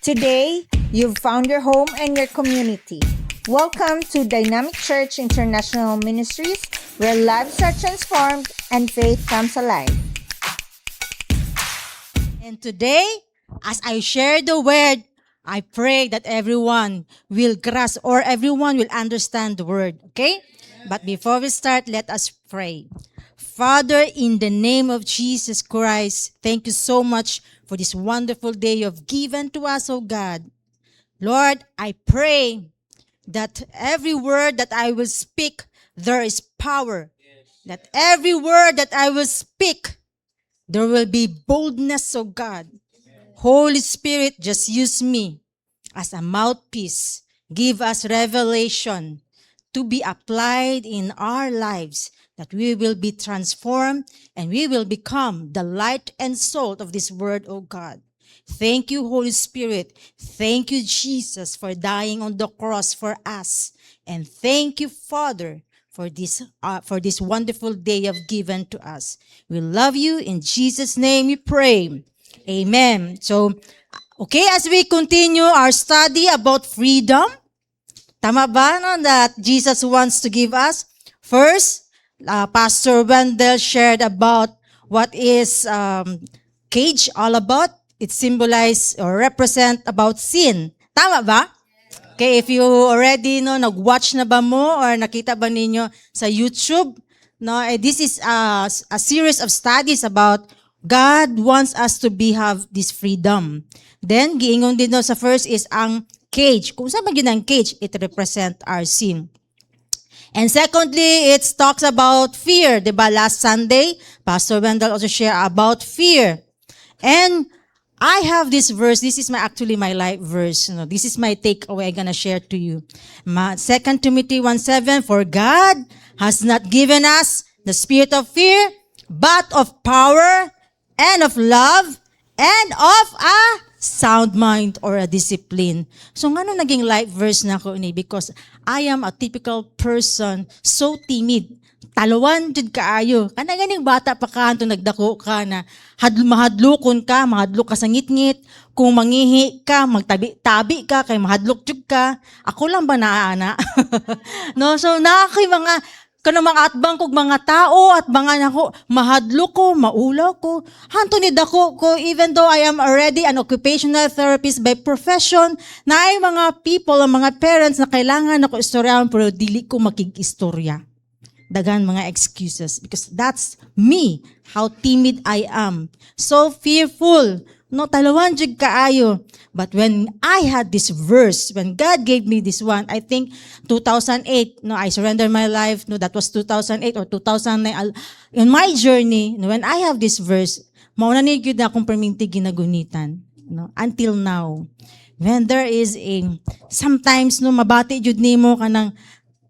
Today, you've found your home and your community. Welcome to Dynamic Church International Ministries, where lives are transformed and faith comes alive. And today, as I share the word, I pray that everyone will grasp or everyone will understand the word, okay? But before we start, let us pray. Father, in the name of Jesus Christ, thank you so much for this wonderful day you've given to us, oh God. Lord, I pray that every word that I will speak, there is power. That every word that I will speak, there will be boldness, oh God. Holy Spirit, just use me as a mouthpiece. Give us revelation to be applied in our lives, that we will be transformed and we will become the light and salt of this word, oh God. Thank you, Holy Spirit. Thank you, Jesus, for dying on the cross for us. And thank you, Father, for this wonderful day you've given to us. We love you. In Jesus' name we pray. Amen. So, okay, as we continue our study about freedom, tama ba no, that Jesus wants to give us? First, Pastor Wendell shared about what is cage all about. It symbolizes or represent about sin. Tama ba? Okay, if you already nag-watch na ba mo or nakita ba ninyo sa YouTube, this is a series of studies about God wants us to have this freedom. Then giingon din sa first is ang cage. Kung saan ba yun ang cage? It represent our sin. And secondly, it talks about fear. Diba? Last Sunday, Pastor Wendell also shared about fear. And I have this verse. This is actually my life verse. This is my takeaway I'm gonna share to you. 2 Timothy 1:7, for God has not given us the spirit of fear, but of power and of love and of a sound mind or a discipline. So ngano naging life verse na ko ni? Because I am a typical person, so timid. Talawan jud kaayo. Kana ganing bata pa ka anto nagdako ka na mahadlokon ka, mahadlok ka sa ngit-ngit. Kung mangihi ka, magtabi-tabi ka, kay mahadlok jud ka. Ako lang ba naana? No, so nakay mga kanang mga atbang kog mga tao at mga nako mahadlok ko, maulaw ko. Hanto ni dako ko, even though I am already an occupational therapist by profession, na ay mga people, mga parents na kailangan ako istoryahan pero dili ko makig-istorya. Dagan mga excuses because that's me, how timid I am. So fearful. No, talawan jud kaayo. But when I had this verse, when God gave me this one, I think 2008, I surrendered my life. That was 2008 or 2009. In my journey, when I have this verse, mauna ni gyud akong perminti ginagunitan. Until now. When there is sometimes mabati jud nimo kanang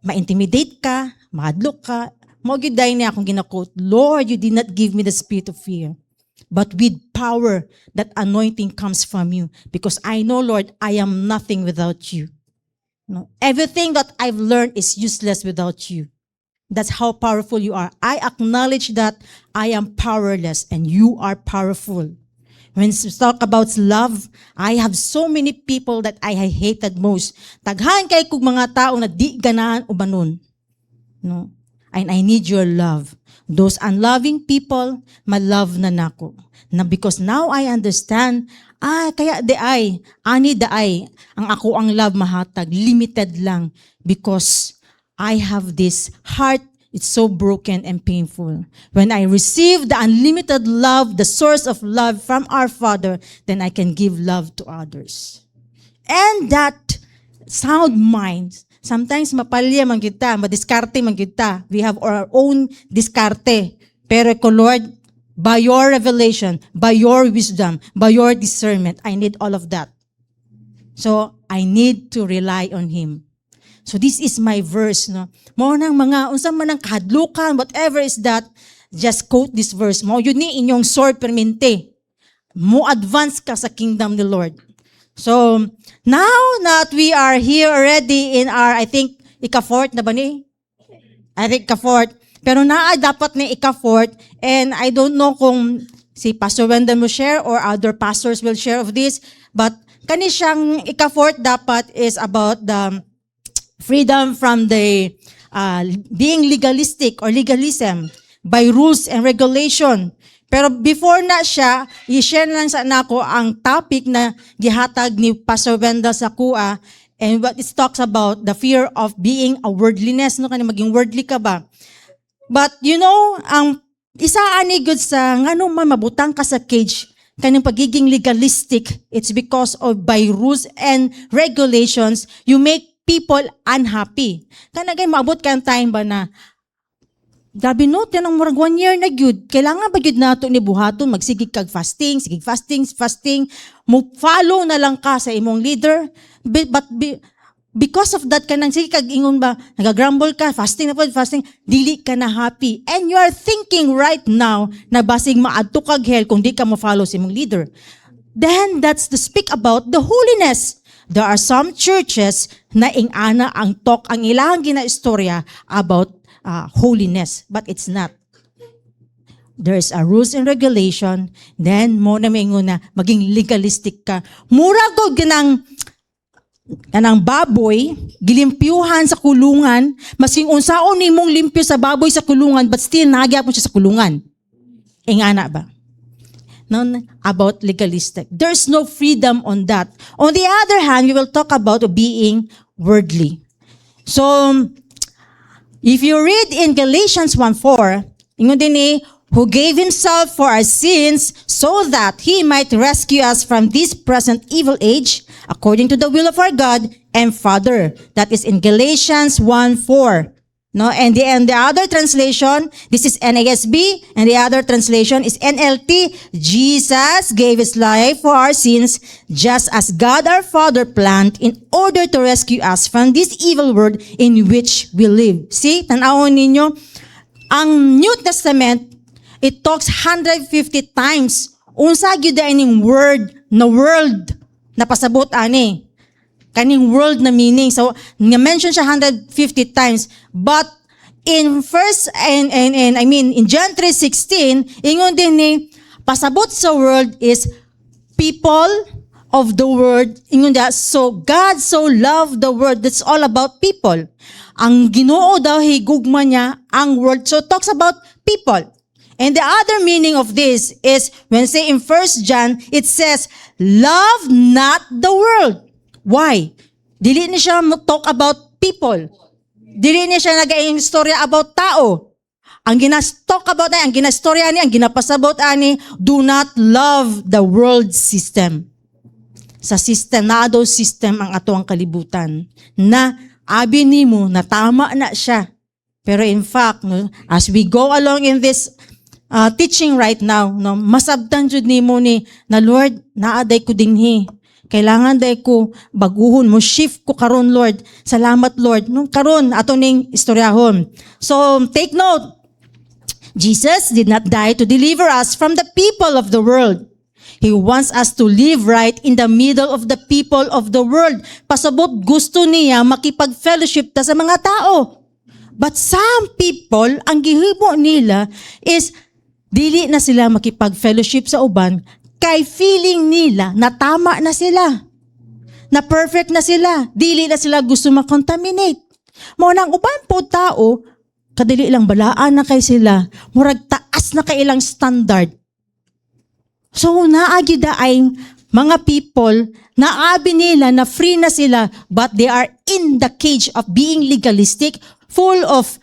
ma-intimidate ka, mahadlok ka, mo gyud day ni akong ginakot, Lord, you did not give me the spirit of fear. But with power, that anointing comes from you. Because I know, Lord, I am nothing without you. Everything that I've learned is useless without you. That's how powerful you are. I acknowledge that I am powerless and you are powerful. When we talk about love, I have so many people that I hated most. Taghan kay kog mga tao na di ganahan ubanon. And I need your love. Those unloving people, ma-love na nako. Na because now I understand, kaya ani ang ako ang love mahatag, limited lang. Because I have this heart, it's so broken and painful. When I receive the unlimited love, the source of love from our Father, then I can give love to others. And that sound mind, sometimes mapalya man kita, madiskarte man kita. We have our own diskarte. Pero ko, Lord, by your revelation, by your wisdom, by your discernment, I need all of that. So, I need to rely on Him. So, this is my verse. Mo nang mga, unsang man ang kahadlukan, whatever is that, just quote this verse. Mo yun ni inyong sword permente. Mo advance ka sa kingdom ni Lord. So, now that we are here already in our, I think, ika-fourth na ba ni? I think ika-fourth. Pero dapat ni ika-fourth. And I don't know kung si Pastor Wendell will share or other pastors will share of this. But kani siyang ika-fourth dapat is about the freedom from the being legalistic or legalism by rules and regulation. Pero before na siya, i-share lang sa nako ang topic na gihatag ni Pastor Wendell sa kuha, and what it talks about the fear of being a worldliness, no, kani maging worldly ka ba? But you know, ang isa ani good sa ngano man mabutang ka sa cage kaning pagiging legalistic, it's because of by rules and regulations you make people unhappy. Kanagay maabot ka ang time ba na grabe no, tinang murag 1 year na gyud. Kailangan ba gyud nato ni buhaton magsigig kag fasting, fasting, mo follow na lang ka sa imong leader. But because of that kanang sige kag ingon ba, nagagrumble ka, fasting, dili ka na happy. And you are thinking right now na basig maadto kag hell kung di ka mo follow sa imong leader. Then that's to speak about the holiness. There are some churches na ingana ang talk ang ilang ginaistorya about holiness, but it's not. There's a rules and regulation, then mo na maingon na maging legalistic ka. Mura ko kanang baboy, gilimpyuhan sa kulungan, masing unsaon nimong limpyo sa baboy sa kulungan, but still nagyap mo siya sa kulungan. Ingana ba? No, about legalistic. There's no freedom on that. On the other hand, we will talk about being worldly. So, if you read in Galatians 1:4, ingon din ni, who gave himself for our sins so that he might rescue us from this present evil age, according to the will of our God and Father. That is in Galatians 1:4. No, and the other translation, this is NASB, and the other translation is NLT. Jesus gave his life for our sins, just as God our Father planned in order to rescue us from this evil world in which we live. See, tanawon ninyo, ang New Testament, it talks 150 times. Unsa gyud ining word na world na pasabot ani. Kaning world na meaning. So, nga-mention siya 150 times. But, in in John 3:16, ingon din ni, pasabot sa world is people of the world. Ingon da, so God so loved the world. That's all about people. Ang Ginoo daw, higugma niya ang world. So, it talks about people. And the other meaning of this is, when say in 1 John, it says, love not the world. Why? Dili ni siya talk about people. Dili ni siya nag-iing storya about tao. Ang ginastalk about ay, ang ginastorya ni, ang ginapasabot ani, do not love the world system. Sa system, naado system ang ato ang kalibutan. Na abi nimo, na tama na siya. Pero in fact, no, as we go along in this teaching right now, no, masabtan jud nimo ni, na Lord, naaday ko dinhi. Kailangan day ko baguhon mo, shift ko karon Lord. Salamat Lord. Nung karon ato ning istoryahon. So take note. Jesus did not die to deliver us from the people of the world. He wants us to live right in the middle of the people of the world. Pasabot gusto niya makipag-fellowship ta sa mga tao. But some people, ang gihimo nila is dili na sila makipag-fellowship sa uban kay feeling nila na tama na sila. Na perfect na sila. Dili na sila gusto makontaminate. Mao nang uban po tao, kadili lang balaan na kay sila. Murag taas na kay ilang standard. So naagi da ay mga people na abi nila na free na sila, but they are in the cage of being legalistic, full of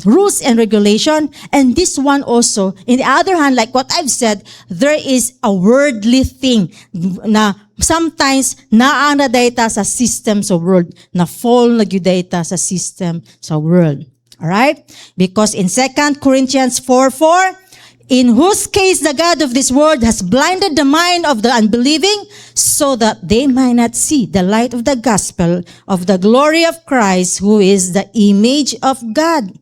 rules and regulation. And this one also, in the other hand, like what I've said, there is a worldly thing na sometimes naana data sa system sa world, na fall na gyud data sa system sa world. Alright? Because in 2 Corinthians 4:4, in whose case the God of this world has blinded the mind of the unbelieving so that they might not see the light of the gospel of the glory of Christ, who is the image of God.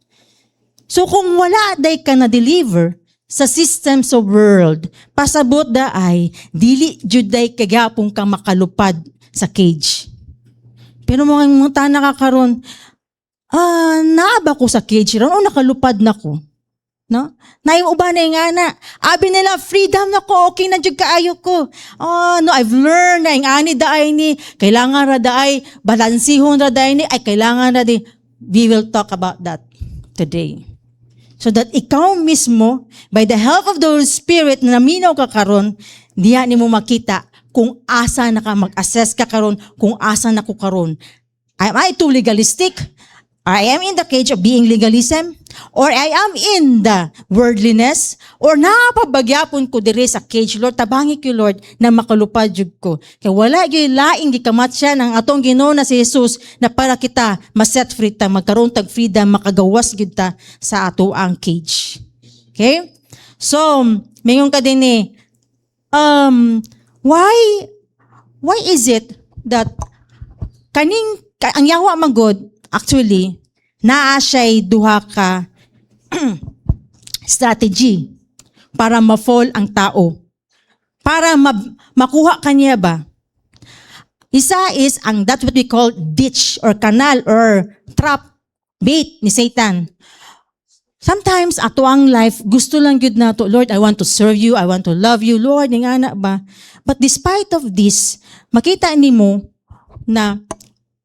So kung wala day ka na-deliver sa system sa world, pasabot da ay, dili jud day kagapong ka makalupad sa cage. Pero mga tana ka karon, naaba ko sa cage ron o nakalupad na ko. No? Naiuban na nga na. Abi nila, freedom na ko, okay na jud kaayo ko. Oh, no, I've learned na yung ani daay ni, kailangan ra daay, balansihon ra daay ni, ay kailangan ra di. We will talk about that today. So that ikaw mismo, by the help of the Holy Spirit, na naminaw ka karon, diya ni mo makita kung asa na ka mag-assess ka karon, kung asa na ko karon. Am I too legalistic? I am in the cage of being legalism, or I am in the worldliness, or napabagyapon ko diri sa cage, Lord, tabangi ko, Lord, na makalupad jud ko. Kaya wala gyud laing gikamat siya ng atong Ginoo na si Jesus na para kita ma-set free ta, magkaroon tag freedom, makagawas gyud ta sa ato ang cage. Okay? So, mingon ka din why is it that ang yawa magod, actually, naa siya'y duha ka strategy para ma-fall ang tao. Para makuha kanya ba? Isa is that's what we call ditch or canal or trap, bait ni Satan. Sometimes ato ang life, gusto lang gyud nato, Lord, I want to serve you, I want to love you, Lord, nga na ba? But despite of this, makita nimo na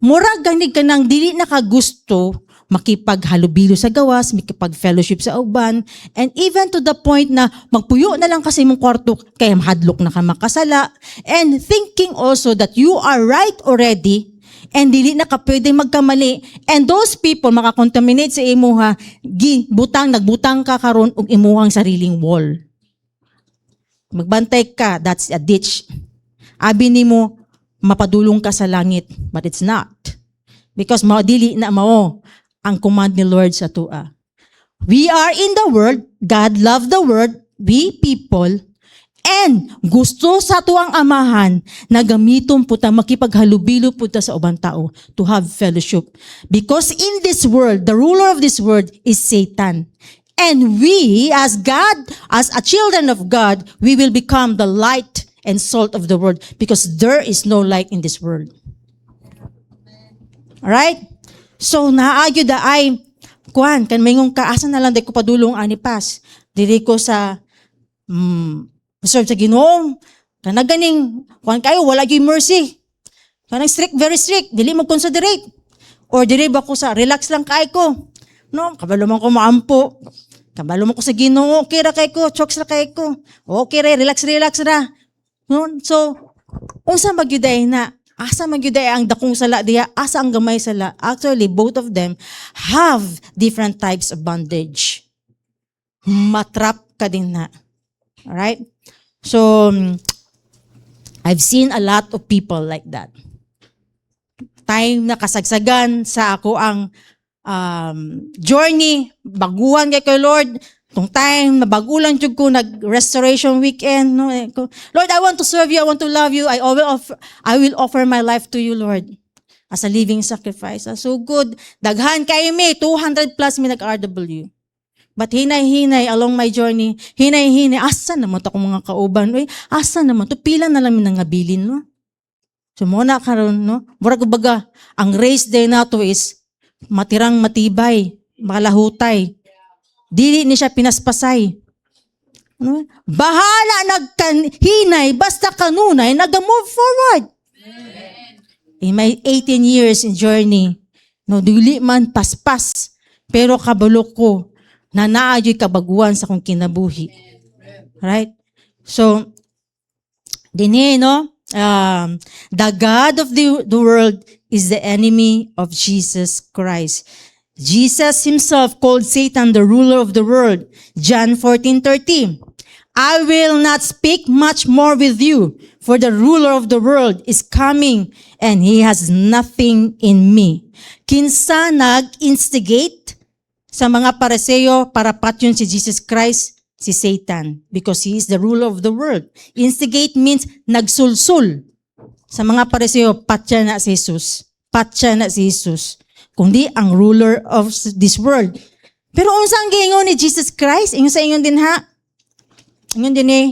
murag ganig ka nang dili nakagusto makipaghalubilo sa gawas, makipag-fellowship sa uban, and even to the point na magpuyo na lang kasi mong kwarto kaya mahadlok na ka makasala, and thinking also that you are right already, and dili na ka pwede magkamali, and those people makakontaminate sa imuha, nagbutang ka karon og imuhang sariling wall. Magbantay ka, that's a ditch. Abi nimo, mapadulong ka sa langit, but it's not. Because dili na mao ang command ni Lord sa tua. We are in the world, God loved the world, we people, and gusto sa tuang amahan na gamiton po ta, makipaghalubilo po ta sa ubang tao to have fellowship. Because in this world, the ruler of this world is Satan. And we, as God, as a children of God, we will become the light and salt of the world because there is no light in this world. Alright? So, naagyo da ay, kan mayngong kaasa na lang, di ko padulong anipas. Dili ko sa, serve sa Ginoo. Kanang ganing, kayo, wala yung mercy. Kanang strict, very strict, dili mo considerate. Or dili ba ko sa, relax lang kay ko. No, kabalo man ko maampo. Kabalo man ko sa Ginoo, okay ra kay ko, chokes ra kay ko. Okay ra, relax ra. No? So, unsa magyuday na, asa magyuday ang dakong sala diya, asa ang gamay sala. Actually, both of them have different types of bondage. Matrap ka din na. Alright? So, I've seen a lot of people like that. Time na kasagsagan sa ako ang journey, baguhan kay Lord, tong time, nabagulan jud ko, nag-restoration weekend. No? Lord, I want to serve you, I want to love you, I will offer my life to you, Lord, as a living sacrifice. So good. Daghan kayo me, 200 plus me nag-RW. But hinay-hinay along my journey, hinay-hinay, asa naman to akong mga kauban? Uy, asa naman to? Pila na lang nangabilin, no? So muna karon, no? Murag baga, ang race day na to is matirang matibay, malahutay. Dili ni siya pinaspasay. Ano? Bahala naghinay, basta kanunay, nag-move forward. In my 18 years in journey, no, dili man paspas, pero kabalo ko, na naadyo'y kabaguan sa kong kinabuhi. Right? So, dinhi, no? The God of the world is the enemy of Jesus Christ. Jesus himself called Satan the ruler of the world. John 14:30. I will not speak much more with you, for the ruler of the world is coming, and he has nothing in me. Kinsa nag-instigate sa mga Pariseo para patyon si Jesus Christ? Si Satan, because he is the ruler of the world. Instigate means nagsulsul. Sa mga Pariseo, patya na si Jesus. Patya na si Jesus. Kundi ang ruler of this world. Pero unsa ang giingon ni Jesus Christ? Ingon sa ingon din ha? Ingon din eh.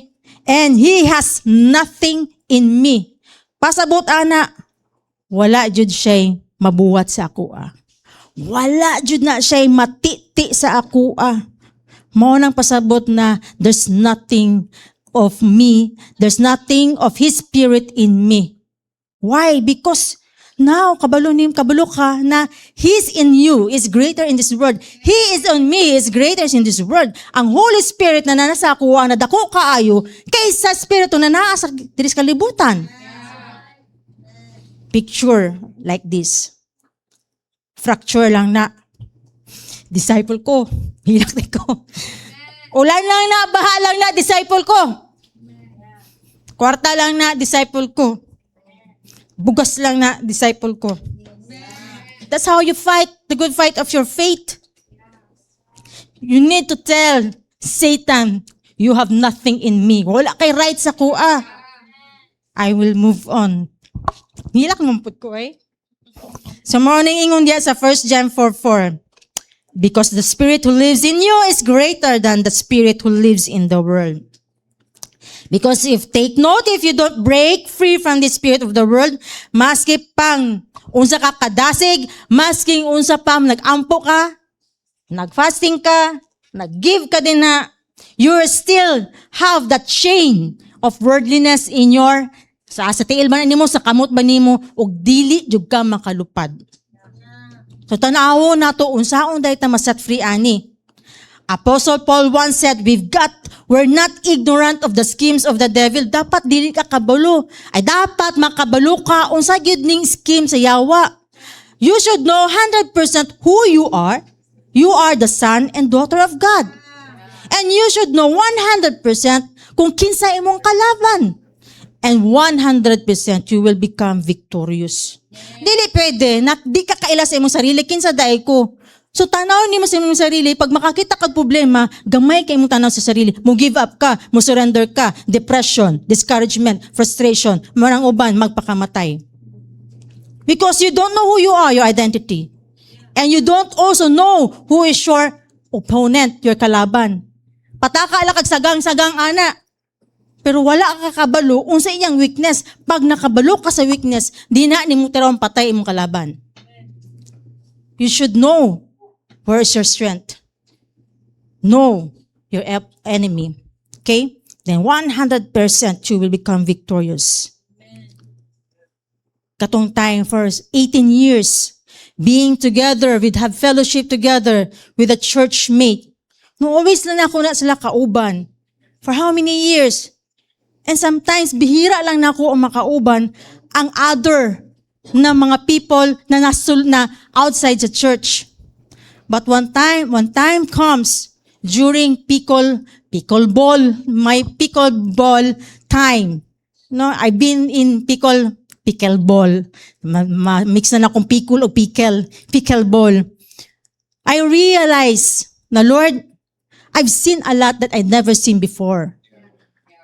And he has nothing in me. Pasabot ana, wala jud siya mabuhat sa ako. Wala jud na siya matiti sa ako. Mao nang pasabot na there's nothing of me, there's nothing of His Spirit in me. Why? Because now, kabalo ka na He's in you is greater in this world. He is on me is greater in this world. Ang Holy Spirit na nasa ako, ang nadako kaayo, kaysa Espiritu na nasa diris kalibutan. Picture like this. Fracture lang na. Disciple ko. Hilak na ko. Ulan lang na, baha lang na, disciple ko. Kwarta lang na, disciple ko. Bugas lang na, disciple ko. That's how you fight the good fight of your faith. You need to tell Satan, you have nothing in me. Wala kay right sa kuha. I will move on. Hilak ngumpot ko eh. Sa morning ingon diya sa 1 John 4:4. Because the Spirit who lives in you is greater than the spirit who lives in the world. Because take note, if you don't break free from the spirit of the world, maski pang unsa ka kadasig, masking unsa pang nagampo ka, nagfasting ka, nag-give ka din na, you still have that chain of worldliness in your, sa tiil ba nimo, sa kamot ba nimo, ug dili jud ka makalupad. So tanawo na to, unsaon dahi ta maset free ani. Apostle Paul once said, we're not ignorant of the schemes of the devil. Dapat dili ka kabalo. Ay dapat makabalo ka unsa gyud ning scheme sa yawa. You should know 100% who you are. You are the son and daughter of God. And you should know 100% kung kinsa imong kalaban. And 100% you will become victorious. Dili pwede, di ka kaila sa imong sarili, kinsa daay ko. So tanaw ni mo sa imong sarili, pag makakita kag problema, gamay kay imong tanaw sa sarili, mo give up ka, mo surrender ka, depression, discouragement, frustration, marang uban, magpakamatay. Because you don't know who you are, your identity. And you don't also know who is your opponent, your kalaban. Pataka ala kag sagang-sagang ana. Pero wala ka kabalo unsa iyang weakness. Pag nakabalo ka sa weakness, di na nimo tarawon patay imong kalaban. You should know where is your strength. Know your enemy. Okay? Then 100% you will become victorious. Katong time for 18 years being together, we'd have fellowship together with a church mate. No, always na ako na sila kauban. For how many years? And sometimes, bihira lang na ako ang makauban ang other na mga people na outside the church. But one time comes during pickleball, my pickleball time. No, I've been in pickleball. Mix na akong pickle o pickleball. I realize na Lord, I've seen a lot that I'd never seen before.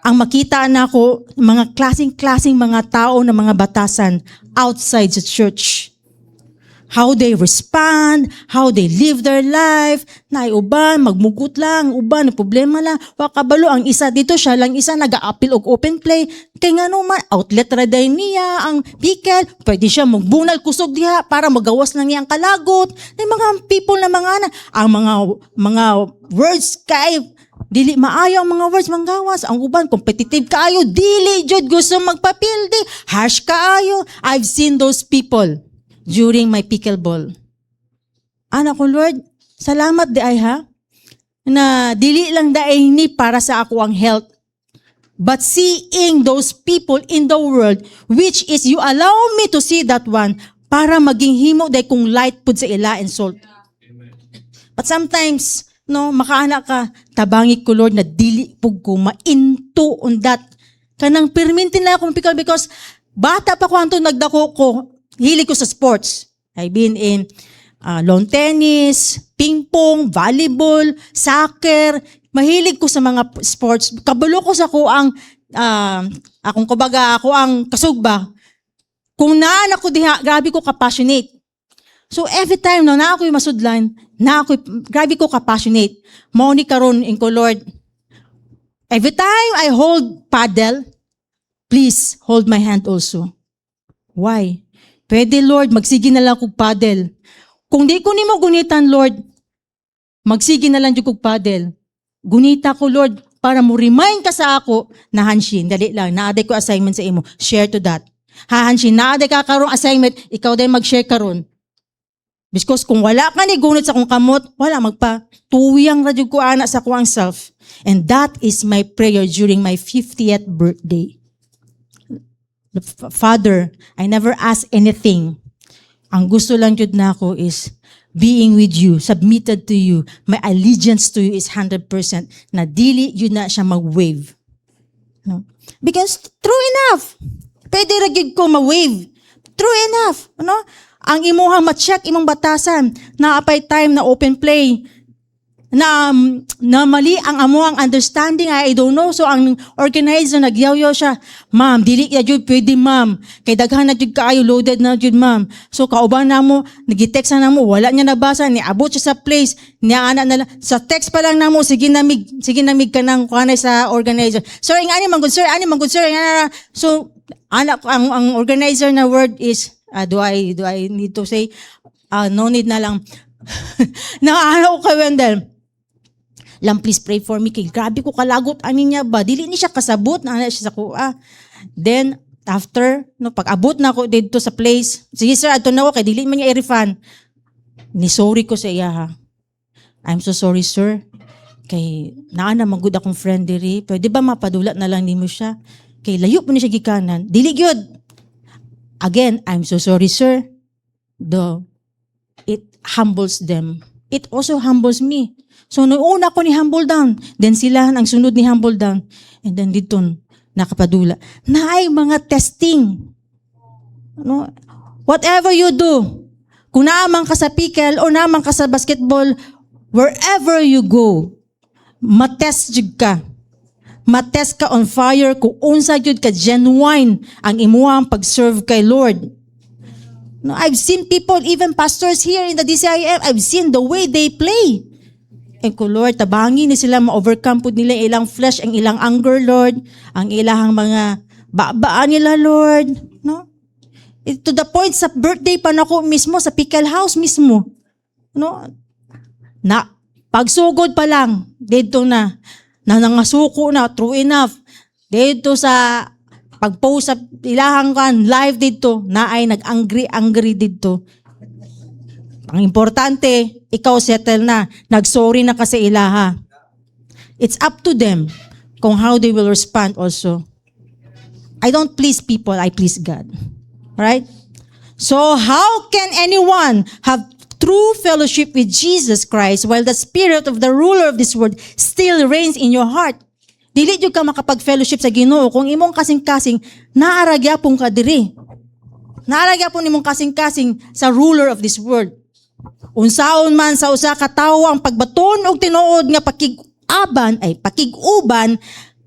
Ang makita na ako, mga klaseng-klaseng mga tao na mga batasan outside the church. How they respond, how they live their life, na uban, magmugot lang, uban, problema lang, wakabalo, ang isa dito, siya lang isa, nag-a-appeal og open play, kaya nga naman, outlet raday niya, ang pickle, pwede siya magbunal kusog diha, para magawas lang niya ang kalagot, na mga people na ang mga words kay, dili maayo ang mga words manggawas. Ang uban, competitive kaayo. Dili jud gusto magpapildi. Harsh kaayo. I've seen those people during my pickleball. Anak ko, Lord, salamat di ay ha. Na dili lang daay ni para sa ako ang health. But seeing those people in the world, which is you allow me to see that one, para maging himo day kung light pud sa ila and salt. But sometimes, no, makaana ka, tabangi ko Lord na dili pug ko mainto on that. Kanang permintin lang akong pickle because bata pa ko anto nagdako ko, hilig ko sa sports. I've been in lawn tennis, ping pong, volleyball, soccer. Mahilig ko sa mga sports. Kabalo ko sa ko ang ako ang kasugba. Kung naan ako diha, grabe ko ka-passionate. So every time na ako'y masudlan, grabe ko ka-passionate. Mao ni karon in ko, Lord, every time I hold paddle, please hold my hand also. Why? Pwede, Lord, magsige na lang kog paddle. Kung di ko nimo gunitan, Lord, magsige na lang jud kog paddle. gunita ko, Lord, para mo remind ka sa ako na Hanshin, dali lang, naaday ko assignment sa imo, share to that. Ha, Hanshin, naaday ka karong assignment, ikaw din mag-share karon. Because kung wala ka ni gunit sa kong kamot, wala magpa, tuyang radyo ko ana sa kuang self. And that is my prayer during my 50th birthday. Father, I never ask anything. Ang gusto lang jud nako is being with you, submitted to you. My allegiance to you is 100%. Na dili yun na siya mag-wave. No? Because true enough, pwede ra gyud ko ma-wave. True enough, no? Ang imuhang ma-check imong batasan, naapay time na open play, na mali ang amuang understanding, I don't know. So ang organizer nagyaw-yaw siya, ma'am, dili ya jud pwede ma'am. Kay daghan na jud kaayo, loaded na jud ma'am. So kauban namo, nagitext na namo, wala niya nabasa, niabot siya sa place, niya ana na sa text pa lang namo, sige namig ka nang kanay sa organizer. Sir, ani man good sir, So anak ang organizer na word is do I need to say no need na lang. Naano ko kay Wendell. Lang please pray for me kay grabe ko kalagot ani niya ba dili ni siya kasabot na ana siya sa kuha. Then after no pag-abot na ako dito sa place, sige sir adto na ako kay dili man niya i-refund. Ni sorry ko sa iya ha. I'm so sorry sir. Kay naa na magud akong friend diri. Pwede ba mapadulat na lang nimo siya? Kay layo po ni siya gikanan. Dili gyud. Again, I'm so sorry sir. It humbles them. It also humbles me. So, noong ko ni humble down. Then sila, ang sunod ni humble down. And then dito, nakapadula. Na ay mga testing. No? Whatever you do, kung naamang ka sa pickle o naamang ka sa basketball, wherever you go, matest jud ka. Matest ka on fire kung unsa jud ka genuine ang imuhang pag-serve kay Lord. No, I've seen people, even pastors here in the DCIM, I've seen the way they play. And ko Lord, tabangi ni sila ma-overcome po nila ilang flesh, ang ilang anger, Lord, ang ilang mga babaan nila, Lord. No? To the point, sa birthday pa nako mismo, sa pickle house mismo. No? Na, pagsugod pa lang, dito na nangasuko na, true enough. Dito sa pag-post sa ilahang kan, live dito, na ay nag-angry dito. Ang importante, ikaw settle na. Nag-sorry na kasi ilaha. It's up to them kung how they will respond also. I don't please people, I please God. Right? So how can anyone have true fellowship with Jesus Christ while the spirit of the ruler of this world still reigns in your heart? Dili jud ka makapag-fellowship sa Ginoo kung imong kasing-kasing naaragya pong ka diri. Naaragya po nimong kasing-kasing sa ruler of this world. Unsaon man sa usa ka tawo ang pagbaton og tinuod nga pakig-uban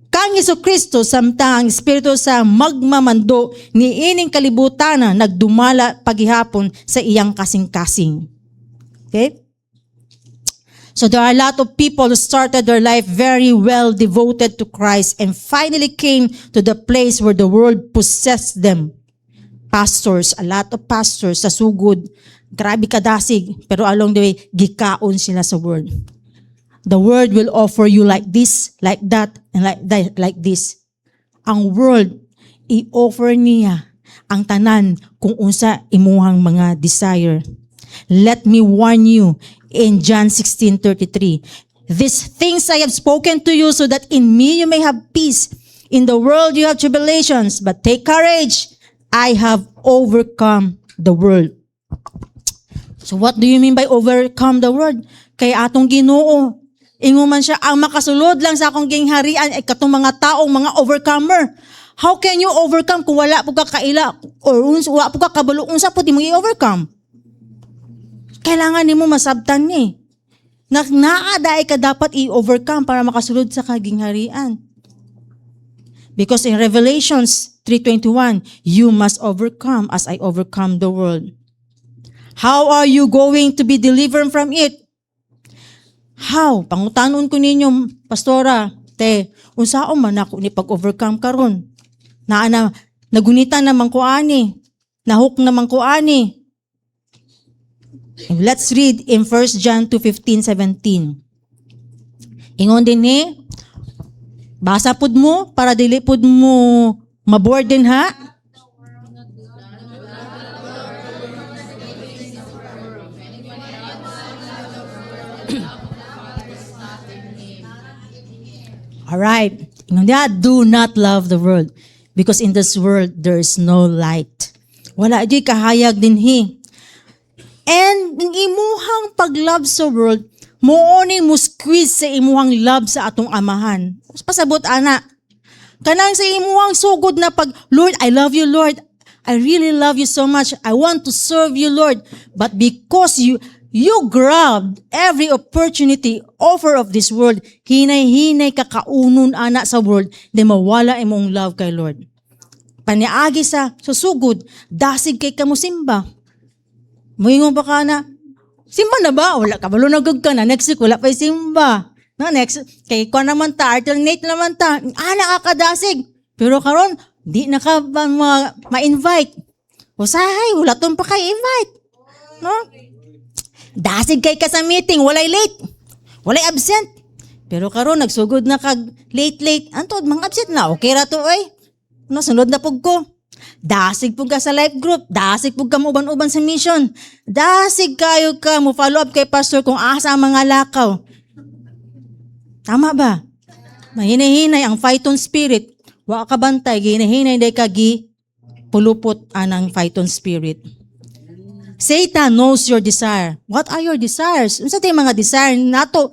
kang Jesucristo samtang ang espiritu sa magmamando ni ining kalibutan nagdumala paghihapon sa iyang kasing-kasing. Okay? So there are a lot of people who started their life very well devoted to Christ and finally came to the place where the world possessed them. Pastors, a lot of pastors sa sugod, grabe kadasig, pero along the way, gikaon sila sa word. The word will offer you like this, like that, and like this. Ang world, i-offer niya ang tanan kung unsa imuhang mga desire. Let me warn you in John 16:33. These things I have spoken to you so that in me you may have peace. In the world you have tribulations, but take courage. I have overcome the world. So what do you mean by overcome the world? Kay atong Ginoo, ingon man siya, ang makasulod lang sa akong gingharian ay katong mga taong mga overcomer. How can you overcome kung wala po ka kaila or wala po ka kabalo unsa po di mo i-overcome? Kailangan nimo masabtan ni. Naaday ka dapat i-overcome para makasulod sa kagingharian. Because in Revelations 3:21, you must overcome as I overcome the world. How are you going to be delivered from it? How? Pangutanon ko ninyo, pastora, unsaon man ako ni pag-overcome karon? Nagunitan naman ko ani. Nahuk naman ko ani. Let's read in 1 John 2:15-17. Ingon din ni, basa pud mo para dili pud mo maboard din ha. Alright. Ingon niya, do not love the world because in this world there is no light. Wala di kahayag din hi. And ang imuhang paglove sa world, mooni mo squeeze sa imuhang love sa atong amahan. Pasabot ana. Kanang sa imuhang sugod na pag, Lord, I love you, Lord. I really love you so much. I want to serve you, Lord. But because you grabbed every opportunity, offer of this world, hinay-hinay kakaunon ana sa world, di mawala imong love kay Lord. Paniagi sa susugod, dasig kay kamo simba. Moingon pa ka na, simba na ba? Wala ka, balo nagag ka na. Next week, wala pa simba. No, next, kay ko naman ta, alternate naman ta. Nakakadasig. Pero karon di na ka ba ma-invite? Usahay, wala ton pa kay invite. No? Dasig kay ka sa meeting, walay late. Walay absent. Pero karon nagsugod na kag late. Antod, mga absent na. Okay ra to, ay. No, sunod na pug ko. Dasig pug ka sa life group. Dasig pug ka mo uban-uban sa mission. Dasig kayo ka mo follow up kay pastor kung asa ang mga lakaw. Tama ba? Mahinahinay ang Phaeton spirit. Wa ka bantay, ginahinay day ka gi pulupot anang Phaeton spirit. Satan knows your desire. What are your desires? Unsa tay mga desire nato?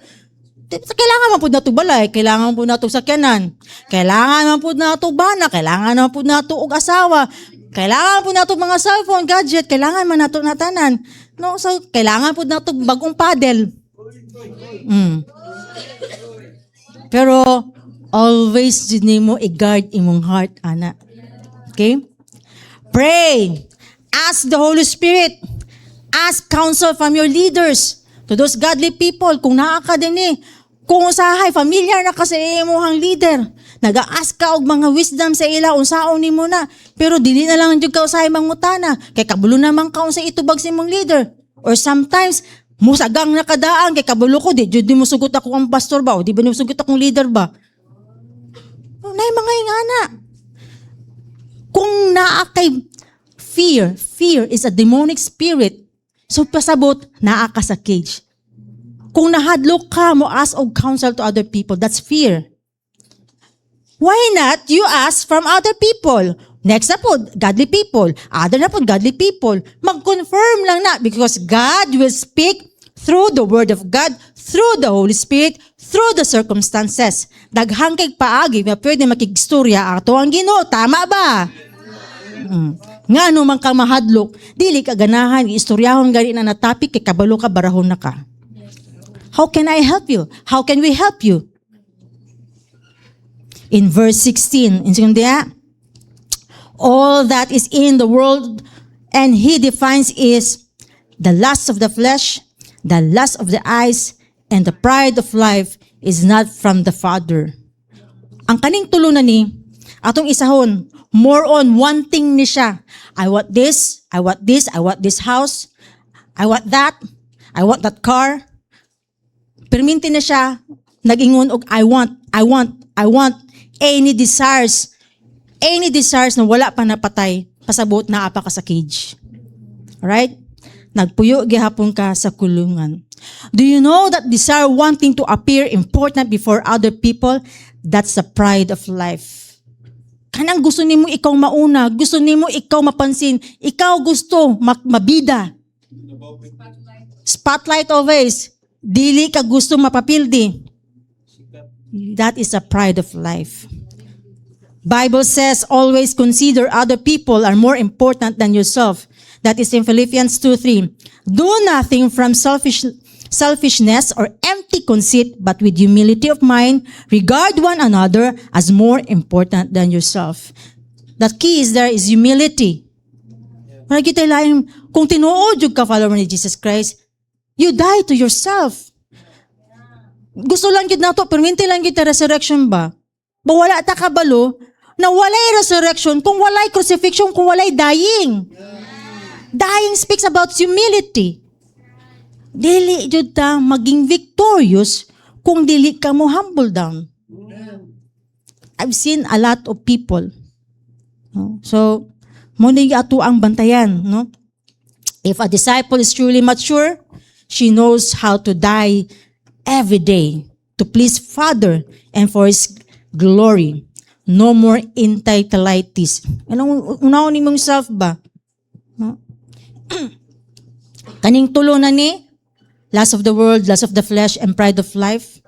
Kailangan man pud nato balay, kailangan man pud nato sakyanan, kailangan man pud nato bana, kailangan man pud nato og asawa, kailangan pud nato mga cellphone, gadget, kailangan man nato natanan. No, so kailangan pud nato bagong paddle. Pero always nimo i-guard imong heart ana. Okay? Pray. Ask the Holy Spirit. Ask counsel from your leaders. To those godly people, kung naa ka din kung usahay, familiar na ka sa imuhang leader, nag-ask ka og mga wisdom sa ila, unsaon nimo na, pero dili na lang jud ka usahay mangutana, kay kabulo naman ka unsa itubag sa imong leader. Or sometimes, musagang nakadaan, kay kabulo ko, di jud mo sugot ako ang pastor ba, o di ba ni sugot akong leader ba? Nay mga ingana. Kung naa kay fear is a demonic spirit. So pasabot, naa ka sa cage. Kung nahadlok ka mo, ask og counsel to other people. That's fear. Why not you ask from other people? Next na po, godly people. Other na po, godly people. Mag-confirm lang na because God will speak through the Word of God, through the Holy Spirit, through the circumstances. Daghang kay paagi, na pwede makigstorya ato ang Ginoo. Tama ba? Nga no man ka mahadlok, dili ka ganahan, istoryahon gani na topic kay kabalo ka, barahon na ka. How can I help you? How can we help you? In verse 16, all that is in the world, and he defines is the lust of the flesh, the lust of the eyes, and the pride of life is not from the Father. Ang kaning tulo na ni, atong isahon, more on wanting ni siya. I want this, I want this, I want this house, I want that car. Perminti na siya, nag-ingon og I want, any desires na wala pa napatay, pasabot na apa ka sa cage. Alright? Nagpuyo gihapon ka sa kulungan. Do you know that desire wanting to appear important before other people, that's the pride of life. Kanang gusto nimo ikaw mauna, gusto nimo ikaw mapansin, ikaw gusto mabida. Spotlight always. Dili ka gusto mapapildi. That is a pride of life. Bible says always consider other people are more important than yourself. That is in Philippians 2:3. Do nothing from selfishness or empty conceit, but with humility of mind, regard one another as more important than yourself. The key is there is humility. Para kita lain, kung tinuod yung ka follower ni Jesus Christ, you die to yourself. Gusto lang yun na to, perminti lang yun resurrection ba? Ba wala ta kabalo, na walay resurrection, kung walay crucifixion, kung walay dying. Dying speaks about humility. Dili jud ta maging victorious kung dili ka mo humble down. I've seen a lot of people. No? So, mo ni ato ang bantayan, no? If a disciple is truly mature, she knows how to die every day to please Father and for His glory. No more entitleitis. Anong unahon ni mong self ba? No? Kaning tulo na ni, lust of the world, lust of the flesh, and pride of life,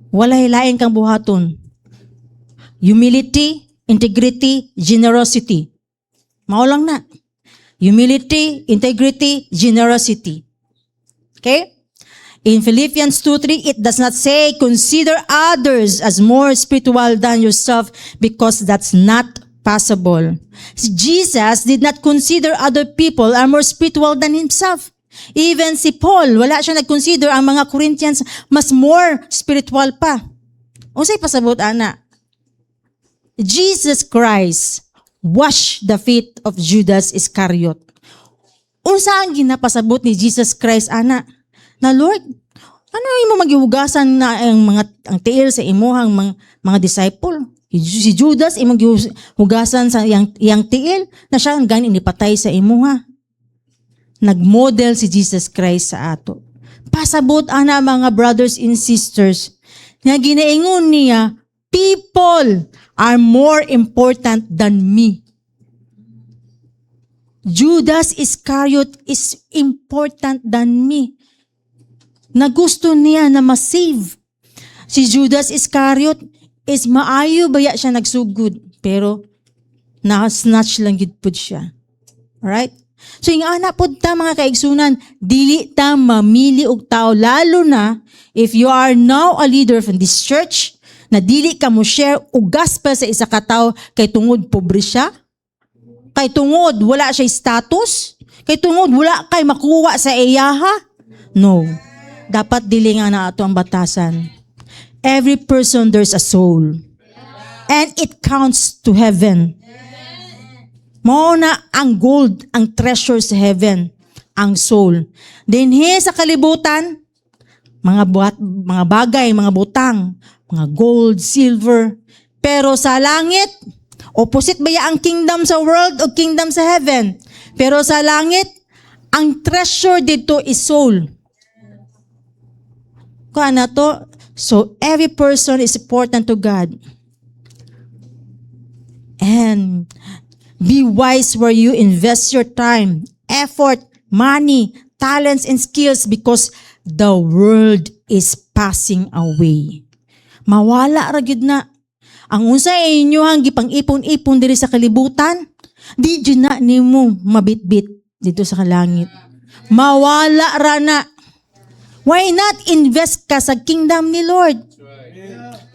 walay lain kang buhaton. Humility, integrity, generosity. Mao lang na. Humility, integrity, generosity. Okay? In Philippians 2:3, it does not say, consider others as more spiritual than yourself, because that's not possible. Jesus did not consider other people are more spiritual than himself. Even si Paul, wala siya nag-consider ang mga Corinthians mas more spiritual pa. Unsay pasabot ana? Jesus Christ wash the feet of Judas Iscariot. Unsa ang ginapasabot ni Jesus Christ ana? Na Lord, ano imo magihugasan na ang tiil sa imuhang mga disciple? Si Judas imong gihugasan sa iyang tiil na siya ang gani nipatay sa imuha. Nagmodel si Jesus Christ sa ato. Pasabot ana mga brothers and sisters nga ginaingon niya, people are more important than me. Judas Iscariot is important than me. Na gusto niya na ma-save. Si Judas Iscariot is maayo baya siya nagsugod, pero na-snatch lang gid pud siya. Alright? So yung anak pod ta mga kaigsunan, dili ta mamili og tao, lalo na if you are now a leader from this church, na dili ka mo share og gospel sa isa ka tawo kay tungod pobre siya, kay tungod wala siya status, kay tungod wala kay makuha sa iyaha. No. Dapat dili nga na ato ang batasan. Every person there's a soul. And it counts to heaven. Mao na ang gold, ang treasure sa heaven, ang soul. Dinhi sa kalibutan, mga bagay, mga butang, mga gold, silver. Pero sa langit, opposite ba ya ang kingdom sa world o kingdom sa heaven? Pero sa langit, ang treasure dito is soul. Kuha na to. So every person is important to God. And be wise where you invest your time, effort, money, talents, and skills, because the world is passing away. Mawala ra gyud na. Ang unsa inyo ang gipang-ipon-ipon diri sa kalibutan, di gyud na nimo mabitbit dito sa kalangit. Mawala ra na. Why not invest ka sa kingdom ni Lord?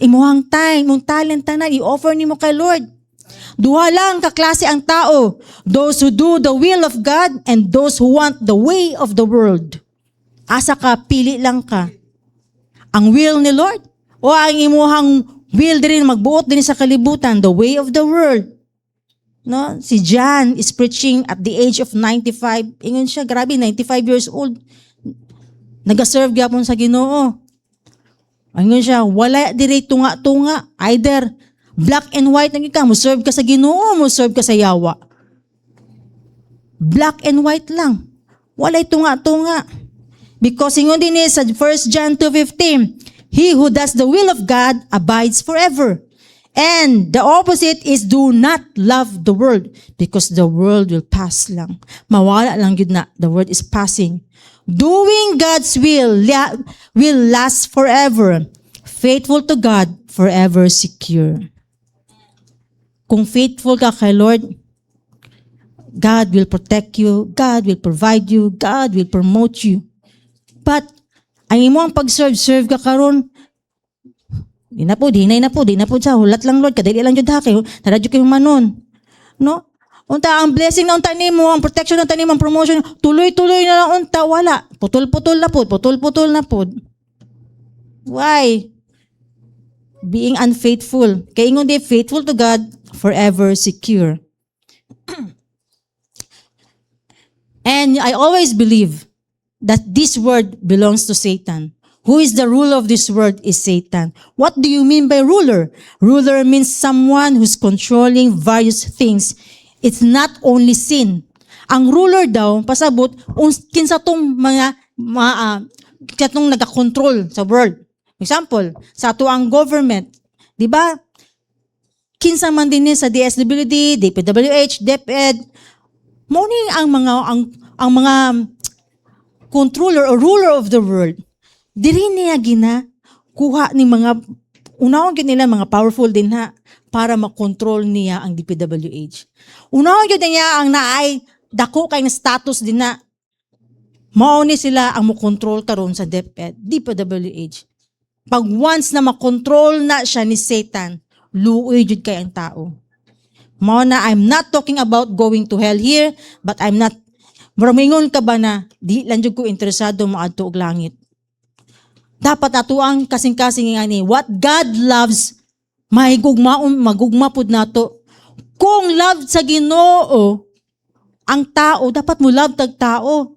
Imuhang time, mong talent na i-offer nimo kay Lord. Duha lang kaklase ang tao, those who do the will of God and those who want the way of the world. Asa ka, pili lang ka. Ang will ni Lord o ang imuhang will din magbuot din sa kalibutan, the way of the world. No, si John is preaching at the age of 95. Ingon siya, grabe, 95 years old. Nag-serve gyapon sa Ginoo. Ingon siya, wala dire tunga-tunga, either black and white nang ikaw, mo serve ka sa Ginoo, mo serve ka sa yawa. Black and white lang. Walay tunga-tunga. Because ingon din sa 1 John 2:15, he who does the will of God abides forever. And the opposite is do not love the world, because the world will pass lang. Mawala lang yun na. The world is passing. Doing God's will last forever. Faithful to God, forever secure. Kung faithful ka kay Lord, God will protect you, God will provide you, God will promote you. But, ang imo ang pag-serve ka karon, di na po sa hulat lang Lord, kadali lang jud ha kayo, naradyo kayo manon. No? Unta ang blessing na unta nimo, ang protection na unta nimo, ang promotion, tuloy-tuloy na lang unta, wala. Putol-putol na pod. Why? Being unfaithful. Kaya ingon di, faithful to God, forever secure. And I always believe that this word belongs to Satan. Who is the ruler of this world is Satan. What do you mean by ruler? Ruler means someone who's controlling various things. It's not only sin. Ang ruler daw, pasabot, kinsa tong katong nagakontrol sa world. Example, sa ato ang government, di ba? Kinsa man din sa DSWD, DPWH, DepEd, morning ang mga controller or ruler of the world. Diri niya kuha ni mga unahon gyud nila mga powerful din ha para makontrol niya ang DPWH. Unahon gyud niya ang naay dako kay na status din na mao ni sila ang mo control karon sa DepEd, DPWH. Pag once na makontrol na siya ni Satan, luoy jud kay ang tao. Mao na I'm not talking about going to hell here, but I'm not muramingon ka ba na di lang jud ko interesado maadto og langit. Dapat ato ang kasing-kasing nga ni what God loves magugma pud nato. Kung love sa Ginoo ang tao, dapat mo love tag tao.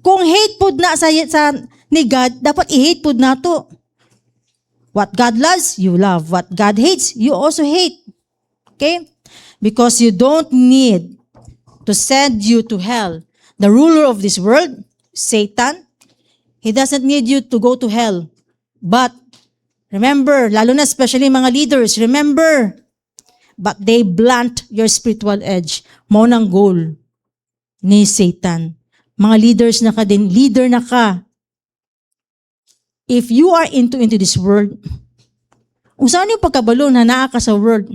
Kung hate pud na sa ni God, dapat i-hate pud nato. What God loves, you love. What God hates, you also hate. Okay? Because you don't need to send you to hell. The ruler of this world, Satan, he doesn't need you to go to hell. But, remember, lalo na especially mga leaders, remember, but they blunt your spiritual edge. Mao nang goal ni Satan. Mga leaders na ka din, leader na ka. If you are into this world, kung saan yung pagkabalo na naa ka sa world,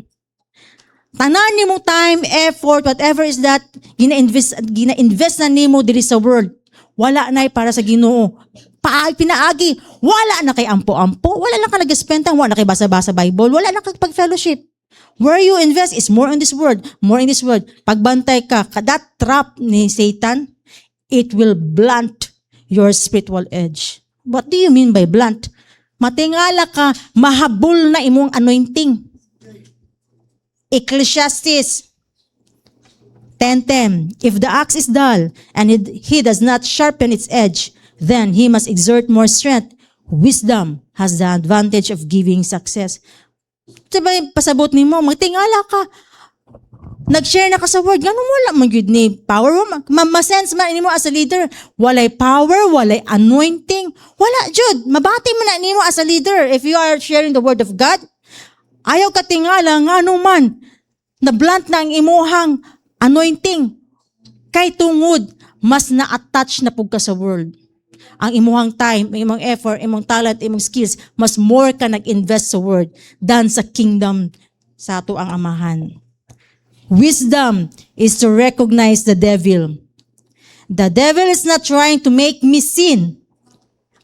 tanan ni mong time, effort, whatever is that, gina-invest na ni mo diri sa world. Wala na para sa Ginoo. Pinaagi, wala na kay ampo-ampo, wala na ka nag-spend time, wala na kay basa-basa Bible, wala na kay pag-fellowship. Where you invest is more in this world, more in this world. Pagbantay ka, that trap ni Satan, it will blunt your spiritual edge. What do you mean by blunt? Matingala ka, mahabol na imong anointing. Ecclesiastes 10:10. If the axe is dull and he does not sharpen its edge, then he must exert more strength. Wisdom has the advantage of giving success. Diba pasabot ni mo, magtingala ka. Nag-share na ka sa word, ganun wala man yun ni power. Ma-sense man mo as a leader. Walay power, walay anointing. Wala, Jude. Mabati mo na nimo as a leader if you are sharing the word of God. Ayaw ka tingala, nga man, na-blunt na ang imuhang anointing. Kay tungod, mas na-attach na pug ka sa world. Ang imuhang time, imong effort, imong talent, imong skills, mas more ka nag-invest sa word than sa kingdom sa ato ang amahan. Wisdom is to recognize the devil. The devil is not trying to make me sin.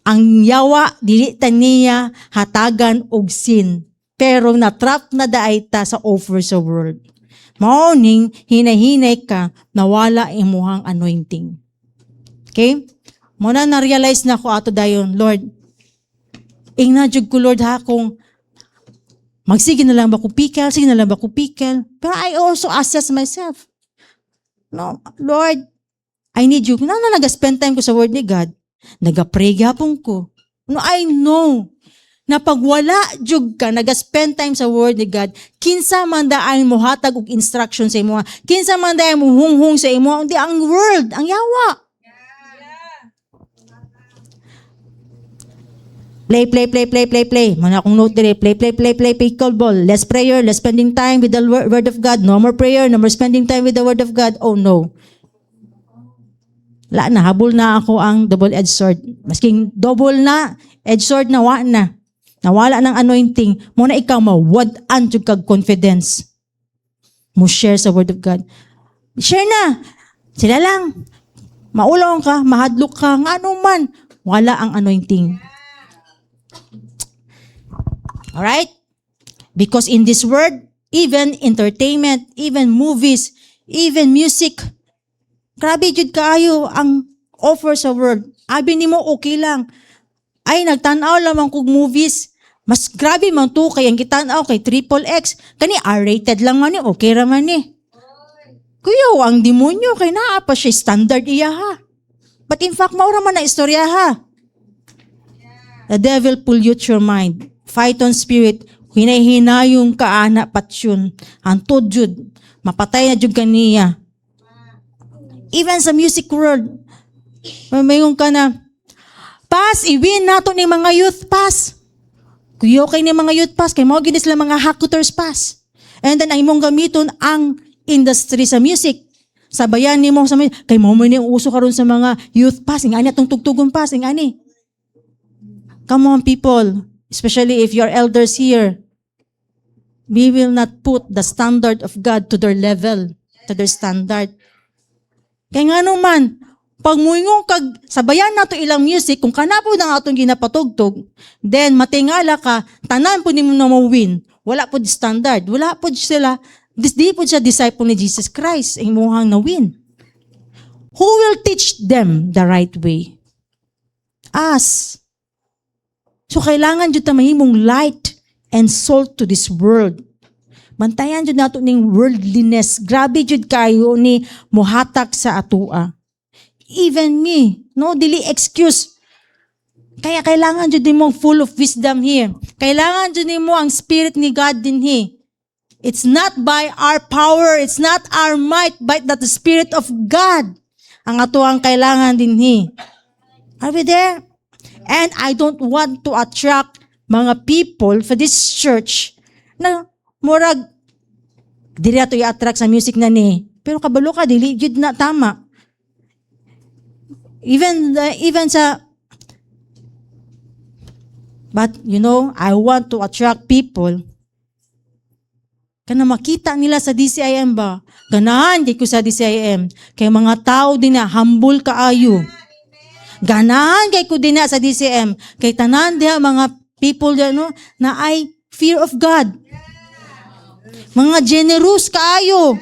Ang yawa, dili ta niya hatagan og sin. Pero na-trap na daay ta sa offer sa world. Maoning, hinay-hinay ka, nawala imuhang anointing. Okay? Muna na-realize na ko ato dayon, Lord, ingnadjug ko Lord ha kung magsige na lang ba ko pikel, sige na lang ba ko pikel. Pero I also assess myself. No, Lord, I need you. Na nag-spend time ko sa word ni God, nag-pray gapon ko. No, I know na pag wala jug ka, nag-spend time sa word ni God, kinsa man daan mo hatag og instruction sa imo, kinsa man daan mo hunghung sa imo, hindi ang world, ang yawa. Play. Mana akong note dire. Play, pickleball. Less prayer, less spending time with the word of God. No more prayer, no more spending time with the word of God. Oh no. La na, habol na ako ang double-edged sword. Masking double na, edged sword na, nawala ng anointing. Muna ikaw mawad-an jud kag confidence. Mo share sa word of God. Share na. Sila lang. Maulong ka, mahadlok ka, nga man. Wala ang anointing. Alright? Because in this world, even entertainment, even movies, even music, grabe jud kaayo ang offer sa world. Abi nimo okay lang. Ay, nagtanaw lamang kog movies. Mas grabe man to kay ang kitanaw kay XXX. Kani R-rated lang man ni, okay ra man ni. Kuya, ang demonyo kay naa pa siya standard iya ha. But in fact, maura man na istorya ha. The devil pollute your mind. Python spirit, hinahinayong kaana patsyon. Antod jud, mapatay na jud kaniya. Even sa music world, mamayong ka na, pas, iwin nato ni mga youth pass. Kuyo kay ni mga youth pass, kay mga ginis lang mga hackuters pass. And then, ang imong gamiton ang industry sa music. Sabayan ni mo sa music, kay mo ni uso karon sa mga youth pass, ingani atong tugtugon pass, ingani. Come on people, especially if you're elders here, we will not put the standard of God to their level, to their standard. Kaya nga naman, pag muingong kag sabayan nato ilang music, kung kanapo na atong ginapatugtog, then matingala ka, tanan po ni mo na mawin. Wala po di standard. Wala po sila, di po siya disciple ni Jesus Christ, ang imuhang nawin. Who will teach them the right way? Us. So kailangan dyan mahimong light and salt to this world. Bantayan dyan nato ning worldliness. Grabe dyan kayo ni muhatak sa atua. Even me, no, dili excuse. Kaya kailangan dyan mo full of wisdom here. Kailangan dyan mo ang spirit ni God din here. It's not by our power, it's not our might, but that the spirit of God ang atuang kailangan din here. Are we there? And I don't want to attract mga people for this church na murag dili ato i-attract sa music na ni. Pero kabalo ka, dili jud na tama. Even sa but you know, I want to attract people kana makita nila sa DCIM ba? Ganahan di ko sa DCIM. Kay mga tao din na humble kaayo. Ganahan kay ko din na sa DCM. Kay tanan diha mga people diha no na ay fear of God. Mga generous kaayo.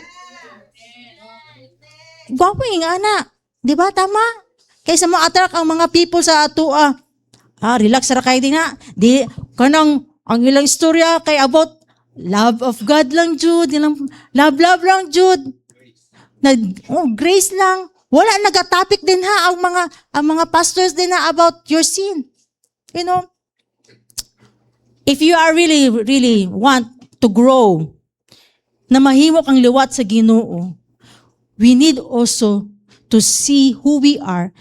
Gwapo yung ana. Di ba tama? Kaysa mo attract ang mga people sa ato relax ra kay din na. Di kanang ang ilang istorya kay about love of God lang jud, love lang jud. Grace lang. Wala nagatopic din ha ang mga pastors din na about your sin. You know, if you are really want to grow, na mahimok ang liwat sa Ginoo, we need also to see who we are,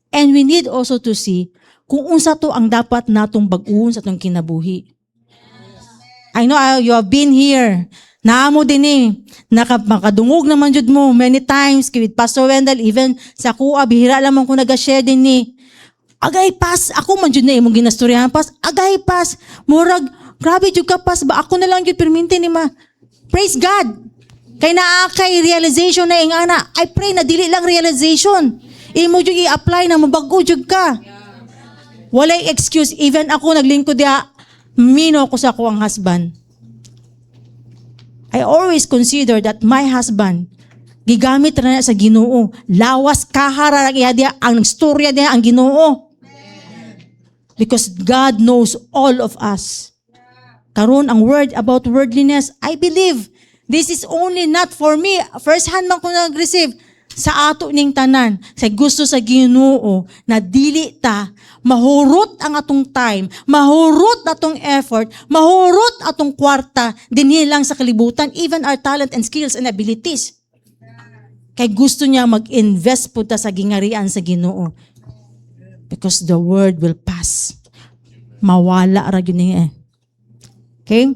and we need also to see kung unsa to ang dapat natong bag-uon sa atong kinabuhi. I know you have been here. Naamo din makadungog naman jud mo many times with Pastor Wendell, even sa kuha bihira lamang ko naga-share din ni. Agay pas, ako man jud na imong ginastoryahan pas. Agay pas, murag grabe jud ka pas ba ako na lang jud perminti ni ma. Praise God. Kay naa kay realization na ingana. I pray na dili lang realization. Imo jud i-apply na mabag-o jud ka. Walay excuse, even ako naglingkod diha, mino ko sa ako ang husband. I always consider that my husband, gigamit na sa Ginoo. Lawas kahara diya ang storya diya ang Ginoo. Because God knows all of us. Karon ang word about worldliness, I believe this is only not for me. First hand man ko nag-receive sa ato ning tanan. Sa gusto sa Ginoo na dili ta mahurot ang atong time, mahurot atong effort, mahurot atong kwarta dinhi lang sa kalibutan, even our talent and skills and abilities. Kay gusto niya mag-invest po ta sa gingarian sa Ginoo. Because the word will pass. Mawala ra gyud niya. Okay?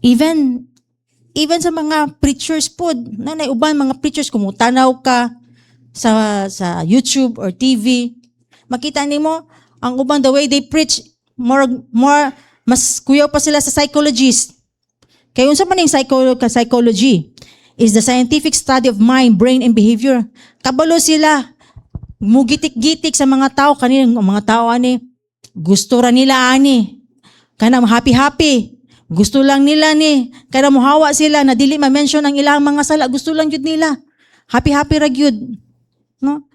Even sa mga preachers po, uban mga preachers, kumutanaw ka sa YouTube or TV, makita nimo ang uban the way they preach, more mas kuyaw pa sila sa psychologist. Kaya unsa man ning psychology is the scientific study of mind, brain, and behavior. Kabalo sila, mugitik-gitik sa mga tao, kanilang mga tao gusto ra nila kanang happy-happy. Gusto lang nila kada muhawa sila na dili ma-mention ang ilang mga sala, gusto lang jud nila. Happy-happy ra gyud. No?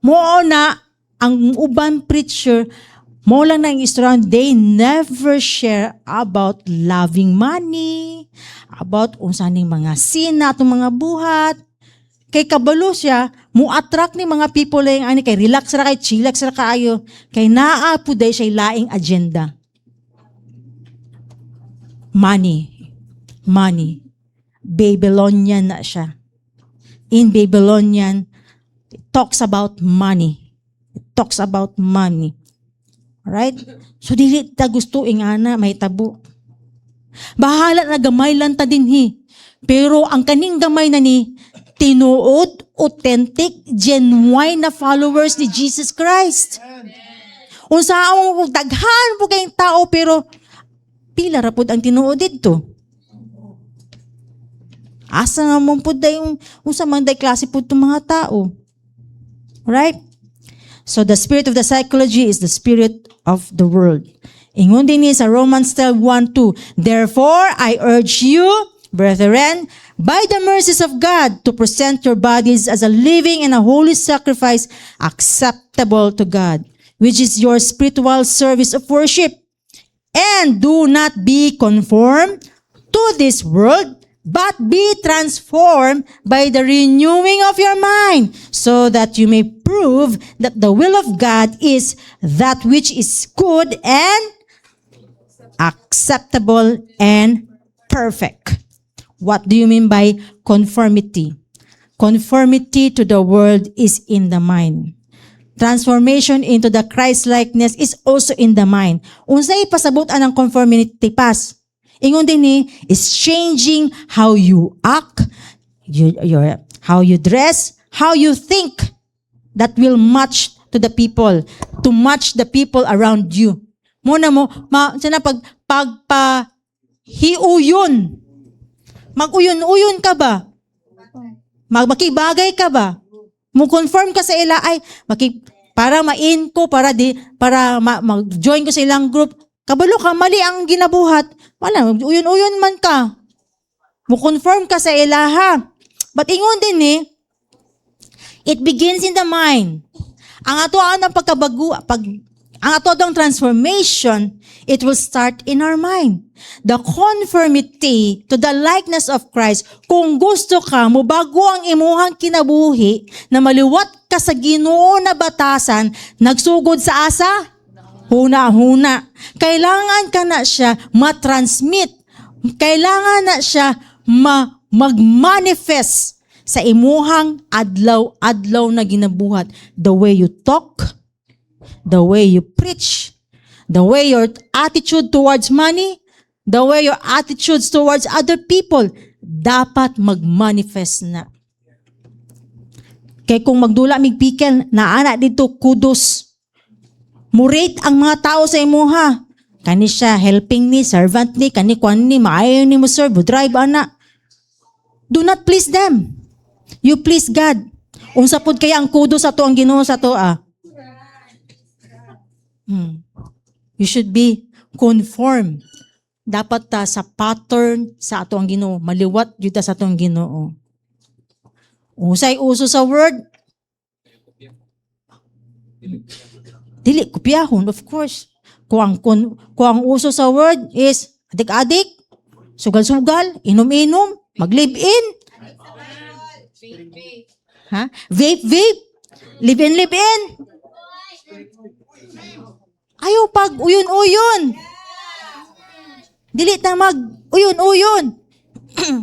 Mo na ang uban preacher, mo lang na ang istorya, they never share about loving money, about unsaning mga sin na atong mga buhat. Kay kabalo siya, mu-attract ni mga people lang ani kay relax ra kay chillax ra kaayo. Kay naa po day siya laing agenda. Money. Money. Babylonian na siya. In Babylonian, it talks about money. It talks about money. Right? So, dili ta gusto ingana, may tabo. Bahala na gamay lang ta din Pero ang kaning gamay na ni, tinuod, authentic, genuine na followers ni Jesus Christ. Unsaon daghan po kayong tao, pero pila ra pud ang tinuod dito. Asa nga mo po yung unsa man day klase po itong mga tao. Right? So the spirit of the psychology is the spirit of the world. Ingon din ni sa Romans 12:1-2, therefore, I urge you, brethren, by the mercies of God, to present your bodies as a living and a holy sacrifice acceptable to God, which is your spiritual service of worship. And do not be conformed to this world, but be transformed by the renewing of your mind, so that you may prove that the will of God is that which is good and acceptable and perfect. What do you mean by conformity? Conformity to the world is in the mind. Transformation into the Christ-likeness is also in the mind. Unsay pasabot ang conformity pas? Ingon din ni, is changing how you act, how you dress, how you think, that will match to the people, to match the people around you. Muna mo, sana hiuyon. Mag-uyon-uyon ka ba? Makibagay ka ba? Mo-confirm ka sa ila ay para ma-in ko, para mag-join ko sa ilang group. Kabalo ka, mali ang ginabuhat. Wala, uyon-uyon man ka. Mo-confirm ka sa ila ha. But ingon din it begins in the mind. Ang atoan ng ang atodong transformation, it will start in our mind. The conformity to the likeness of Christ, kung gusto ka, mubago ang imuhang kinabuhi, na maliwat ka sa Ginoo na batasan, nagsugod sa asa? Huna-huna. Kailangan ka na siya matransmit. Kailangan na siya mag-manifest sa imuhang adlaw-adlaw na ginabuhat. The way you talk, the way you preach, the way your attitude towards money, the way your attitudes towards other people, dapat mag-manifest na. Kaya kung magdula migpikel, naana dito kudos. Murate ang mga tao sa imuha. Kani siya helping ni, servant ni, kani kwan ni, maayon ni mo serve, drive ana. Do not please them. You please God. Unsa pud kaya ang kudos sa to ang Ginoo sa to You should be conformed. Dapat ta sa pattern sa ato ang Ginoo, maliwat jud ta sa ato ang Ginoo. Usay uso sa word. Dili kopyahon, of course. Kung ang uso sa word is adik-adik, sugal-sugal, inom-inom, mag-live-in. Vape, live-in. Ayaw pag uyon-uyon. Dili ta mag uyon-uyon.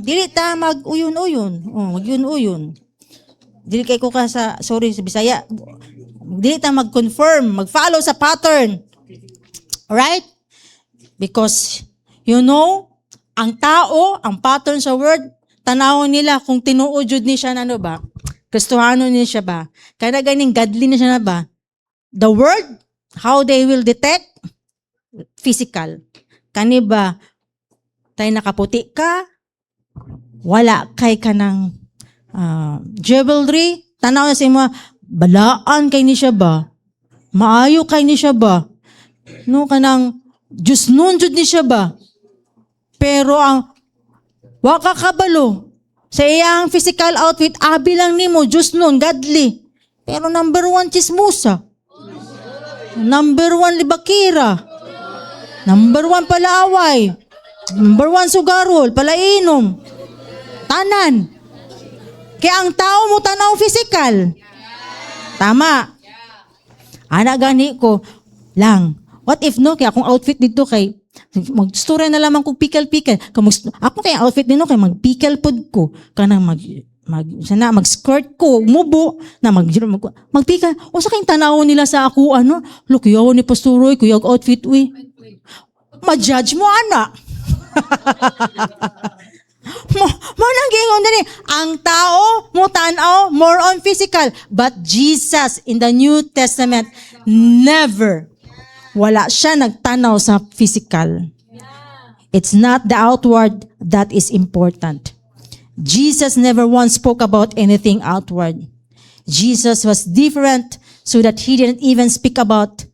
Dili ta mag uyon-uyon. Mag-uyon-uyon. Dili kay ko ka sa Bisaya. Dili ta mag-confirm, mag-follow sa pattern. Alright? Because ang tao, ang pattern sa word, tanawon nila kung tinuod jud ni siya ba? Kristohano ni siya ba? Kaya ganing godly na siya na ba? The word, how they will detect? Physical. Kani ba, tayo nakaputi ka? Wala kay ka ng jewelry? Tanaw na sa mga, balaan kay ni siya ba? Maayo kay ni siya ba? No, kanang, Diyos nun jud ni siya ba? Pero ang, waka kabalo, sa iyang physical outfit, abi lang ni mo, Diyos nun, godly. Pero number 1, chismusa. Number 1, libakira. Number 1, palaaway. Number 1, sugarol, palainom. Tanan. Kaya ang tao mo tanaw physical. Tama. Ana gani ko lang. What if no kaya akong outfit dito kay mag-story na lamang kong pikal-pikal. Ako kaya outfit dito kay mag-pikal pod ko kanang mag-skirt ko, mubo na magpikal. O sa kayong tanaw nila sa ako look yaw ni Pasturoy kuya outfit uy. Ma-judge mo ana. Mo nang gingon dili ang tao mo tan-aw more on physical, but Jesus in the New Testament never wala siya nagtanaw sa physical. It's not the outward that is important. Jesus never once spoke about anything outward. Jesus was different so that he didn't even speak about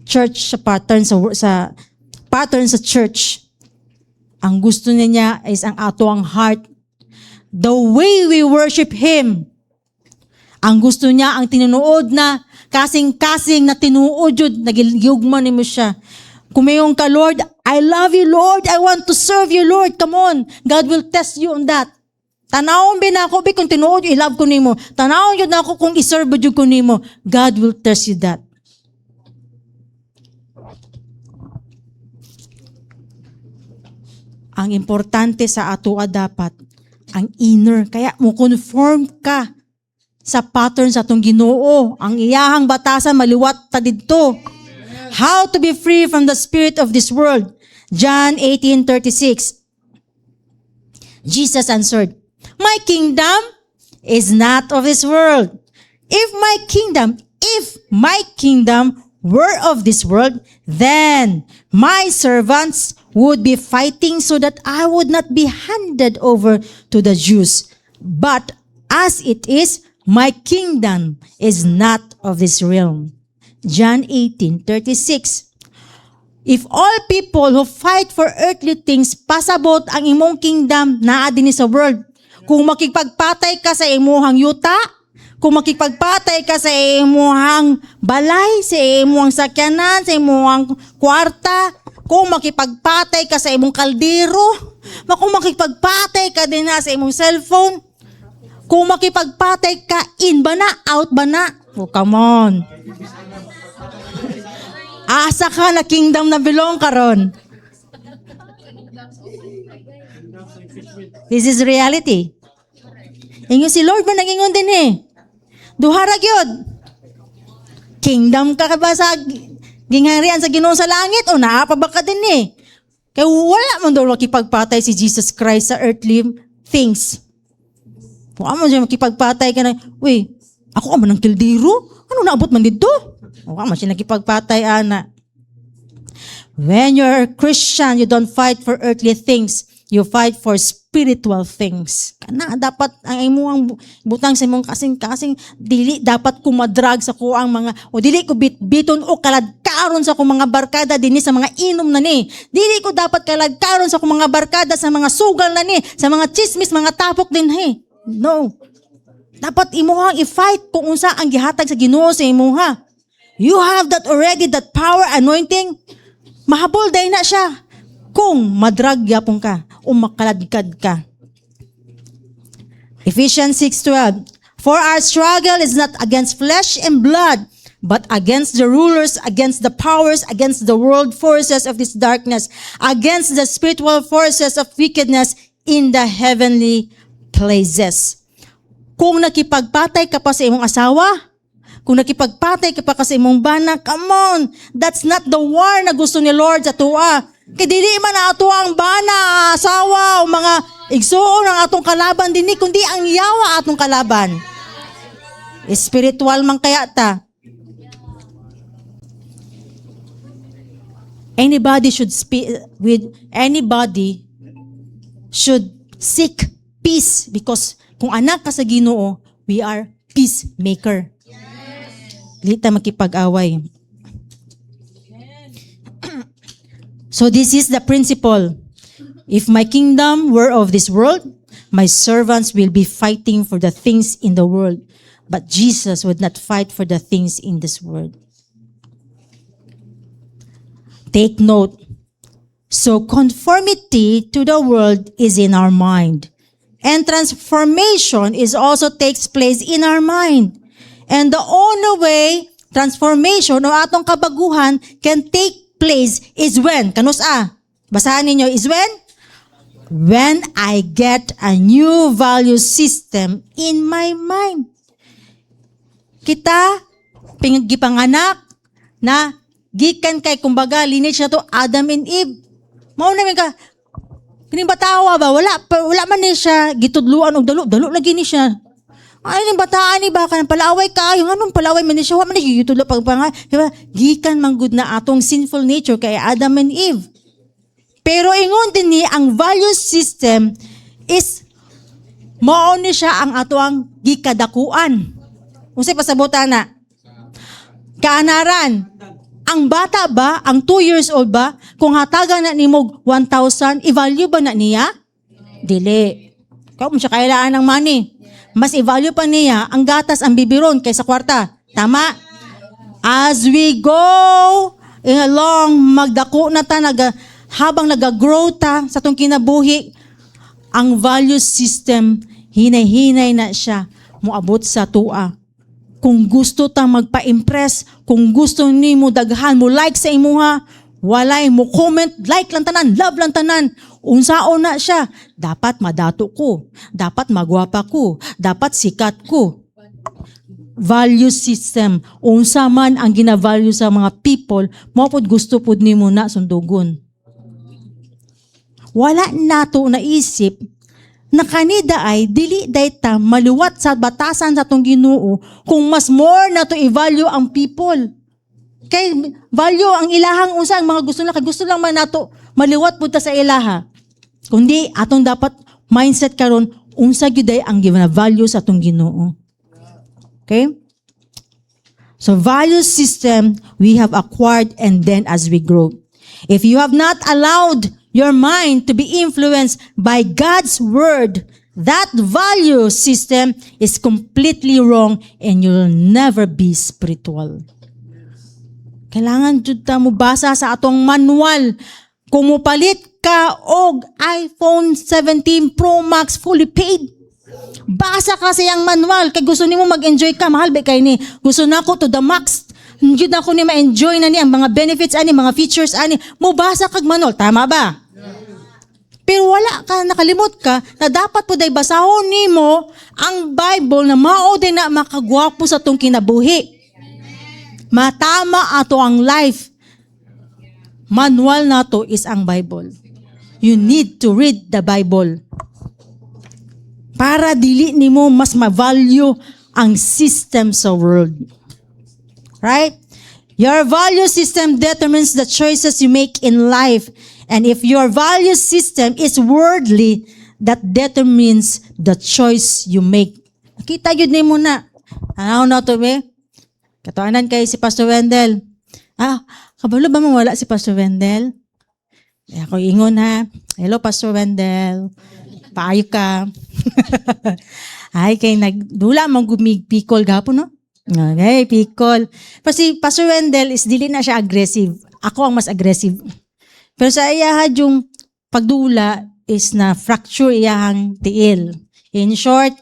church patterns sa patterns sa church. Ang gusto niya is ang ato ang heart. The way we worship Him. Ang gusto niya ang tinunood na kasing-kasing na tinuod yun, nagigugman mo siya. Kumayong ka, Lord, I love you, Lord. I want to serve you, Lord. Come on. God will test you on that. Tanawon bin ako, kung tinuod you, i-love ko nimo. Tanawon yun ako kung iserve yun ko nimo. God will test you that. Ang importante sa ato dapat, ang inner. Kaya mo conform ka sa pattern sa atong Ginoo. Ang iyahang batasan, maliwat ta didto. How to be free from the spirit of this world. John 18:36. Jesus answered, my kingdom is not of this world. If my kingdom were of this world, then my servants would be fighting so that I would not be handed over to the Jews. But as it is, my kingdom is not of this realm. John 18:36. If all people who fight for earthly things pasabot ang imong kingdom naa dinhi sa world, kung makikpagpatay ka sa imuhang yuta, kung makikpagpatay ka sa imuhang balay, sa imuhang sakyanan, sa imuhang kwarta, kung makipagpatay ka sa imong kaldero, kung makipagpatay ka din na sa imong cellphone, kung makipagpatay ka, in ba na, out ba na? Oh, come on. Asa ka na kingdom na belong karon. This is reality. Ingon si Lord mo nangingon din Duharag yun. Kingdom ka ba sa gingharian sa Ginoo sa langit o naapa ba ka din Kaya wala man daw makipagpatay si Jesus Christ sa earthly things. Wala man siya makipagpatay ka na, uy, ako ka man ng kildiro? Ano naabot man dito? Wala man siya nakipagpatay, ana. When you're a Christian, you don't fight for earthly things. You fight for spiritual things. Kana dapat ang imuang butang sa imong kasing-kasing dili dapat kumadrag sa kuang mga o dili ko biton o kaladkaron sa akong mga barkada dinhi sa mga inom na ni. Dili ko dapat kaladkaron sa akong mga barkada sa mga sugal na ni, sa mga chismis, mga tapok din No. Dapat imuhang i-fight kung unsa ang gihatag sa Ginoo sa imuha. You have that already, that power, anointing. Mahabol day na siya. Kung madrag yapon ka o makaladkad ka. Ephesians 6:12. For our struggle is not against flesh and blood, but against the rulers, against the powers, against the world forces of this darkness, against the spiritual forces of wickedness in the heavenly places. Kung nakipagpatay ka pa sa imong asawa, kung nakipagpatay ka pa sa imong bana, come on, that's not the war na gusto ni Lord sa tuwa. Kaya dili man na ato ang bana, asawa, o mga igsuon ang atong kalaban dinhi, kundi ang yawa atong kalaban. Spiritual man kaya ta. Anybody should seek peace because kung anak ka sa Ginoo, we are peacemaker. Dili ta makipag-away. So this is the principle. If my kingdom were of this world, my servants will be fighting for the things in the world. But Jesus would not fight for the things in this world. Take note. So conformity to the world is in our mind. And transformation is also takes place in our mind. And the only way transformation o atong kabaguhan can take place is when, basahan ninyo, is when I get a new value system in my mind. Kita, gipanganak, na gikan kay, kumbaga, lineage na to, Adam and Eve. Mao namin ka, kinibatawa ba? Wala man ni siya, gitudluan og dalo lagi ni siya. Ay, ni bataan ni baka ng palaway kayo, anong palaway man ni siya, wala man ni gitudlo pagpanga. Diba? Gikan manggod na atong sinful nature kay Adam and Eve. Pero ingon din ni ang value system is mao ni siya ang atoang gikadakuan. Unsay pasabutan na? Kaanaran. Ang bata ba, ang 2 years old ba, kung hatagan na nimo 1,000, i-value ba na niya? Dili. Kung siya kailangan ng money, mas i-value pa niya ang gatas, ang bibiron kaysa kwarta. Tama? As we go along, magdako na ta, habang nag-grow ta sa itong kinabuhi, ang value system, hinay-hinay na siya, moabot sa tua. Kung gusto ta magpa-impress, kung gusto ni mo daghan mo like sa imuha, walay mo comment, like lang tanan, love lang tanan, unsaon na siya, dapat madato ko, dapat magwapa ko, dapat sikat ko. Value system, unsa man ang gina-value sa mga people, mo pod gusto pod nimo na sundugon. Wala nato naisip na kanida ay dili dayta maluwat sa batasan sa tong Ginoo kung mas more na to i-value ang people. Kay value ang ilahang unsa ang mga gusto lang, kay gusto lang man nato maliwat pud ta sa ilaha. Kundi atong dapat mindset karon unsa gyud ay ang given value sa atong Ginoo. Okay? So value system we have acquired and then as we grow. If you have not allowed your mind to be influenced by God's word, that value system is completely wrong and you'll never be spiritual. Kailangan jud ta mo basa sa atong manual. Kung mupalit ka og iPhone 17 Pro Max fully paid, basa ka sa yang manual kay gusto nimo mag-enjoy ka, mahal ba kay ni? Gusto nako to the max. Jud ako ni ma-enjoy na ni ang mga benefits ani, mga features ani. Mo basa kag manual, tama ba? Pero wala ka, nakalimot ka, na dapat po day basahon nimo ang Bible na mao din na makagwapo sa tong kinabuhi. Matama ato ang life. Manual nato is ang Bible. You need to read the Bible. Para dili nimo mas ma-value ang system sa world. Right? Your value system determines the choices you make in life. And if your value system is worldly, that determines the choice you make. Nakita yun ni mo na. Ano na to be? Katuanan kay si Pastor Wendell. Kabalo ba mawala si Pastor Wendell? Ako ingon ha. Hello Pastor Wendell. Paayo ka. Ay kay nagdula mong gumigpikol gapon no? Okay, pikol. Kasi Pastor Wendell is dili na siya aggressive. Ako ang mas aggressive. Pero sa iyaha yung pagdula is na fracture iyahang tiil. In short,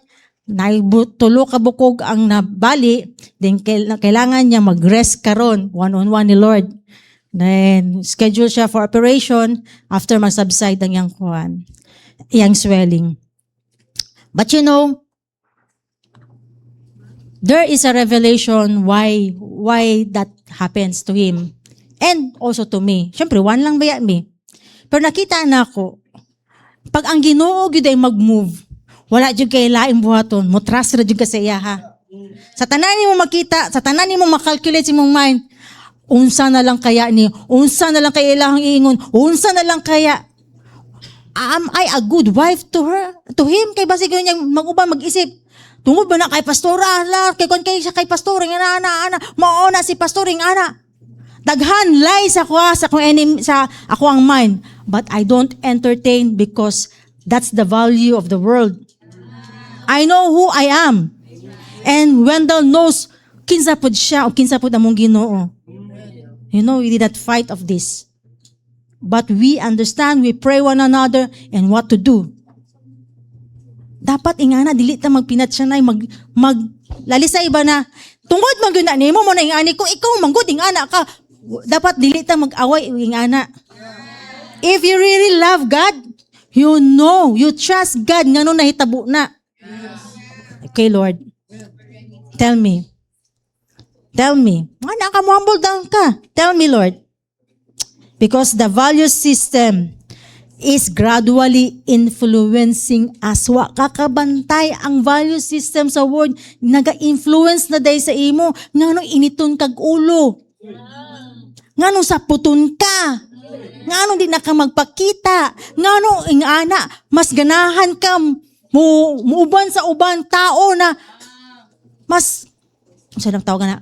tulo ka bukog ang nabali, then kailangan niya mag-rest karon one-on-one ni Lord. Then schedule siya for operation after mag-subside ang iyang swelling. But you know, there is a revelation why that happens to him. And also to me. Siyempre, one lang ba me? Pero nakita na ako, pag ang Ginoo gyud ay mag-move, wala jud kay laing buhaton, mo trust ra jud ka sa iya ha. Sa tanan nimo makita, sa tanan nimo makalculate sa imong mind, unsa na lang kaya ni, unsa na lang kaya ilahang iingon, unsa na lang kaya am I a good wife to her, to him? Kay basig niya mag-uban mag-isip. Tungod ba na kay pastora, kay kon kay siya kay pastoring ana, mauna si pastoring ana. Daghan lies ako sa akong enemy, sa ako ang mind, but I don't entertain because that's the value of the world. I know who I am. And Wendell knows kinsa pud siya o kinsa pud among Ginoo. You know, we did not fight of this. But we understand, we pray one another and what to do. dapat ingana dili ta magpinat siya na lali sa iba na tungod man gyud na nimo mo na ingani ko ikaw manggod ingana ka. Dapat dili ta mag-away ingana. If you really love God, you know, you trust God ngano nahitabo na. Okay, Lord. Tell me. Ana ka mo humble down ka. Tell me, Lord. Because the value system is gradually influencing us. Wa kakabantay ang value system sa world. Naga-influence na day sa imo. Ngano initon kag ulo. Ngano saputon ka. Ngano di na ka magpakita. Ngano ingana. Mas ganahan ka muuban sa uban tao na mas saan tawag na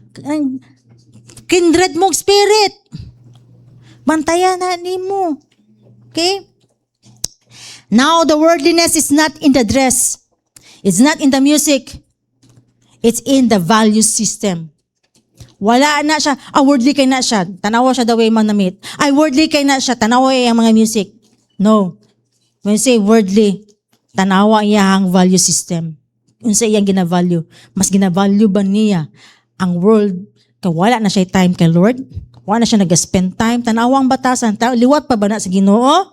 kindred mo spirit. Bantayan na nimo. Okay? Now, the worldliness is not in the dress. It's not in the music. It's in the value system. Wala na siya. Worldly kay na siya. Tanawa siya the way man namit. Worldly kay na siya. Tanawa ang mga music. No. When you say worldly, tanawa iya ang value system. Unsa iyang gina-value. Mas gina-value ba niya ang world kay wala na siya time kay Lord? Wala na siya nag-spend time. Tanawang batasan. Liwat pa ba na sa Ginoo?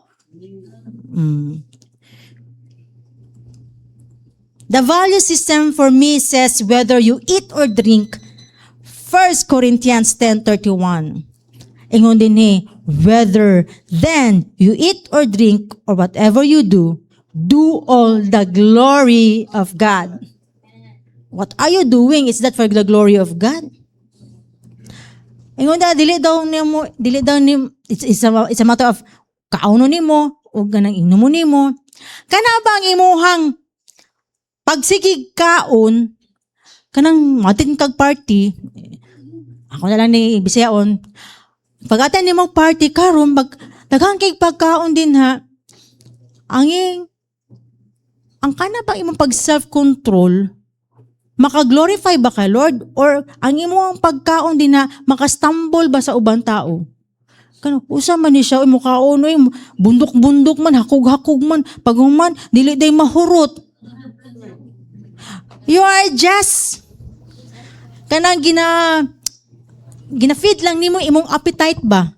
The value system for me says whether you eat or drink. 1 Corinthians 10:31. Ingon din whether then you eat or drink or whatever you do all the glory of God. What are you doing? Is that for the glory of God? Ingon da dili daw nimo it's a matter of kauno nimo o ganang inumo nimo. Kana ba ang imuhang pagsigig kaon kanang matin kag party. Ako na lang ni Bisayaon. Pagatan nimo party karon daghang kay pagkaon din ha. Ang kana ba imong pag self-control maka-glorify ba ka, Lord? Or ang imong pagkaon din na makastumble ba sa ubang tao? Kano, usa man ni siya, mukhaon, bundok-bundok man, hakog-hakog man, paghuman, dili day mahurot. You are just, kanang gina-feed lang nimo imong appetite ba?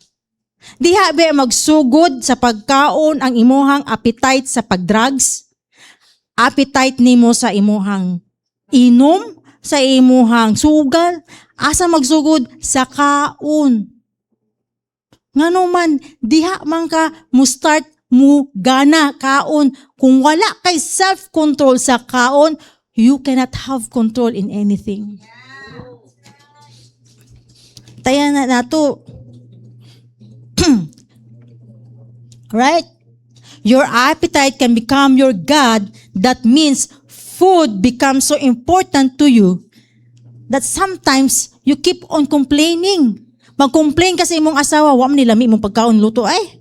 Diha ba magsugod sa pagkaon ang imuhang appetite sa pagdrugs? Appetite nimo sa imuhang inom, sa imuhang sugal, asa magsugod sa kaon. Ngano man, diha man ka mo start mo gana kaon. Kung wala kay self-control sa kaon, you cannot have control in anything. Taya na nato. Right? Your appetite can become your God. That means food becomes so important to you that sometimes you keep on complaining. Mag-complain kasi imong asawa, wa man nilami imong pagkaon luto ay.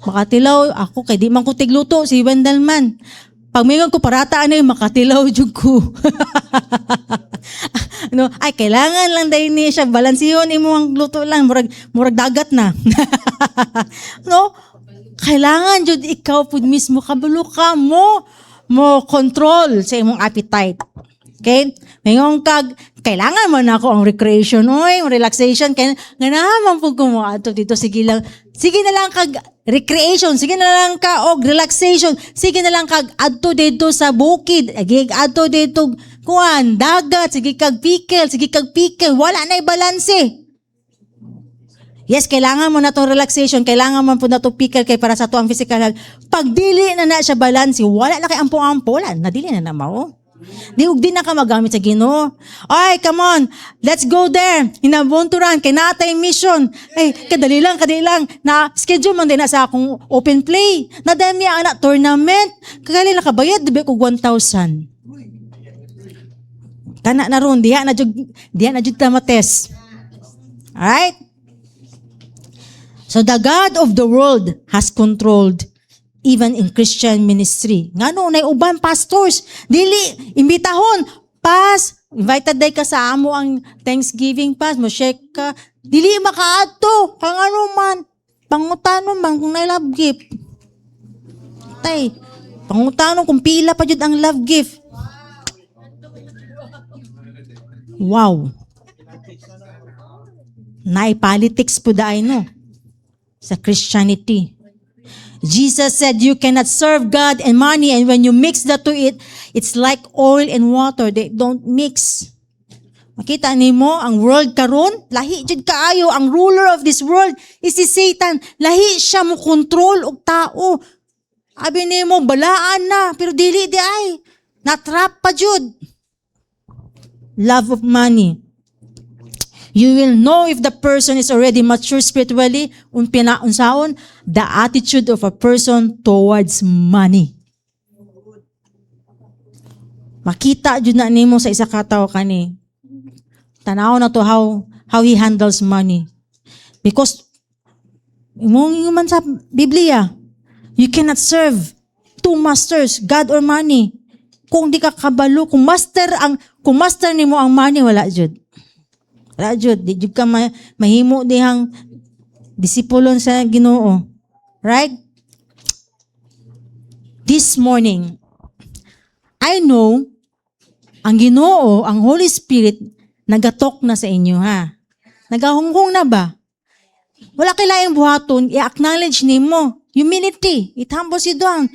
Makatilaw ako kay di man ko tigluto si Wendell man. Pag mingon ko parata ano makatilaw jud ko. No, ay kailangan lang dai ni siya balansihon imong luto lang murag dagat na. No? Kailangan jud ikaw pud mismo kabalo ka mo control sa imong appetite. Okay? Mayong kailangan man ako ang recreation relaxation kay ganahan pud ko mo ato dito sige na lang kag recreation, sige na lang ka og relaxation, sige na lang kag adto dito sa bukid, adto dito kuan dagat, sige kag pickle, wala na balanse. Yes, kailangan mo na itong relaxation, kailangan mo po na itong pickle kay para sa ito ang physical health. Pag dili na siya balance, wala na kay ampo-ampo, wala na dili na mao. Di na ka magamit sa Ginoo. Ay, come on, let's go there. Hinabunturan, kay natay mission. Ay, kadali lang, na schedule man din na sa akong open play. Nadami ang anak tournament. Kaya nakabayad, diba ko 1,000. Kana na ron, diha na jud tamates. Alright? So the God of the world has controlled even in Christian ministry. Ngano nay uban pastors dili imbitahon invited day ka sa amo ang Thanksgiving pass mo share ka dili makaadto kang ano man pangutano man kung nay love gift. Tay Pangutanon kung pila pa jud ang love gift. Wow. Politics po daay no sa Christianity. Jesus said you cannot serve God and money, and when you mix that to it, it's like oil and water. They don't mix. Makita nimo ang world karon, lahi jud kaayo. Ang ruler of this world is si Satan. Lahi siya mo control og tao. Abi nimo balaan na, pero dili di ay. Natrap pa jud. Love of money. You will know if the person is already mature spiritually, unsaon, the attitude of a person towards money. Makita jud na nimo sa isa ka tawo kani. Tanaw na to how he handles money. Because imong man sa Biblia, you cannot serve two masters, God or money. Kung di ka kabalo, kung master nimo ang money, wala jud. Wala jud, di jud ka mahimo dihang disipulon sa Ginoo. Right? This morning, I know ang Ginoo, ang Holy Spirit nagatok na sa inyo ha. Nagahunghong na ba? Wala kailayang buhaton, i-acknowledge nimo. Humility, it humbles you down.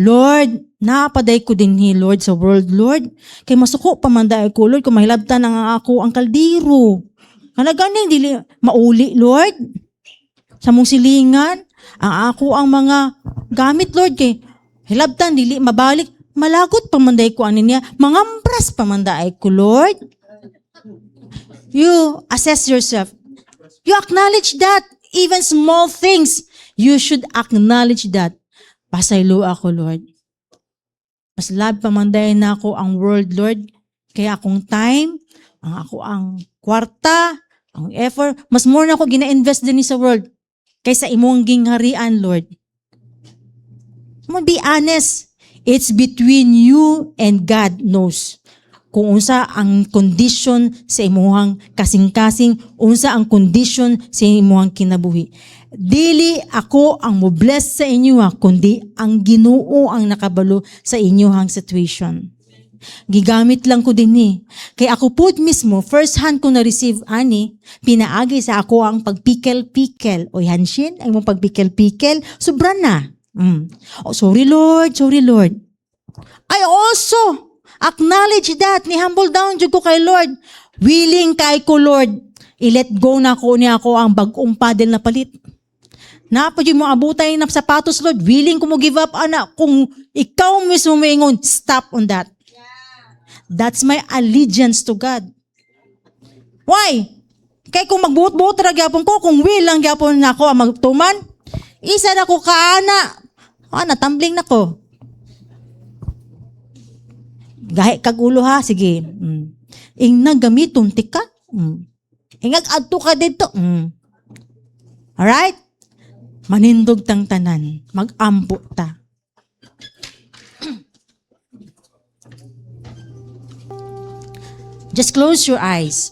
Lord, napaday ko din Lord, sa world, Lord. Kay masuko pamanday ko, Lord, kung mahilabtan ang ako ang kaldiro. Kanaganing dili mauli, Lord. Sa mong silingan, ang ako ang mga gamit, Lord, kay hilabtan dili mabalik. Malagot pamanday ko anin niya. Mangambras pamanday ko, Lord. You assess yourself. You acknowledge that. Even small things, you should acknowledge that. Pasaylo ako, Lord. Mas love pamanday na ako ang world, Lord. Kaya akong time, ang kwarta, ang effort, mas more na ako gina-invest din sa world kaysa imong gingharian, Lord. I'm be honest. It's between you and God knows. Kung unsa ang condition sa imuhang kasing-kasing, unsa ang condition sa imuhang kinabuhi. Dili ako ang mo-bless sa inyo kundi ang Ginoo ang nakabalo sa inyong situation. Gigamit lang ko din Kaya ako po mismo, first hand ko na-receive pinaagi sa ako ang pagpikel-pikel. O hanshin, ay mong pagpikel-pikel, sobra na. Oh, sorry Lord. I also acknowledge that, ni humble down jud ko kay Lord. Willing kay ko, Lord. I-let go na ko niya ako ang bagong paddle na palit. Napo yung mga abutay na sapatos, Lord. Willing ko mo give up, anak. Kung ikaw mismo maingon, stop on that. That's my allegiance to God. Why? Kaya kung magbuot-buot ra gyapon ko, kung will lang gyapon na ako ang magtuman, isa na ko kaana. Tumbling na ko. Gahe kag ulo ha, sige. Ingna gamiton tika. Ingag adto ka dito. Alright? Manindog tang tanan. Mag-ampo ta. Just close your eyes.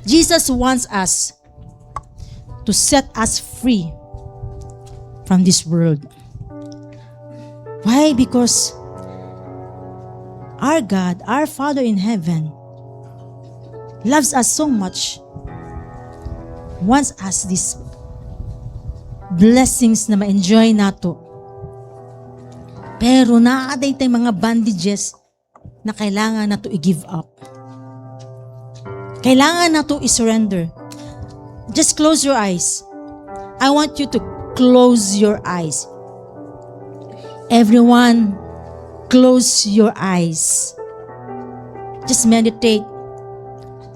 Jesus wants us to set us free from this world. Why? Because our God, our Father in heaven, loves us so much, wants us these blessings na ma-enjoy nato. Pero naaday tayong mga bandages na kailangan na to i-give up. Kailangan na to i-surrender. Just close your eyes. I want you to close your eyes. Everyone, close your eyes. Just meditate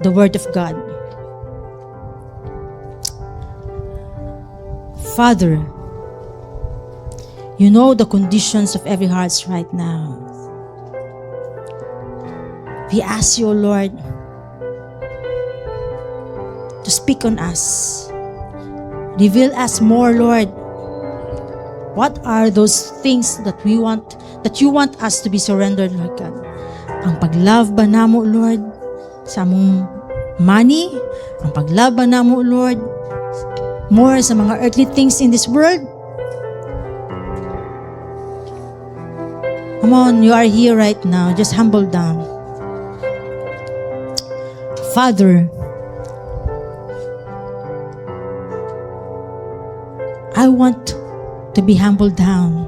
the Word of God. Father, you know the conditions of every heart right now. We ask you, Lord, to speak on us. Reveal us more, Lord. What are those things that you want us to be surrendered, Lord God? Ang paglove ba namo, Lord, sa among money? Ang paglove ba namo, Lord, more sa mga earthly things in this world. Come on, you are here right now. Just humble down. Father, I want to be humbled down,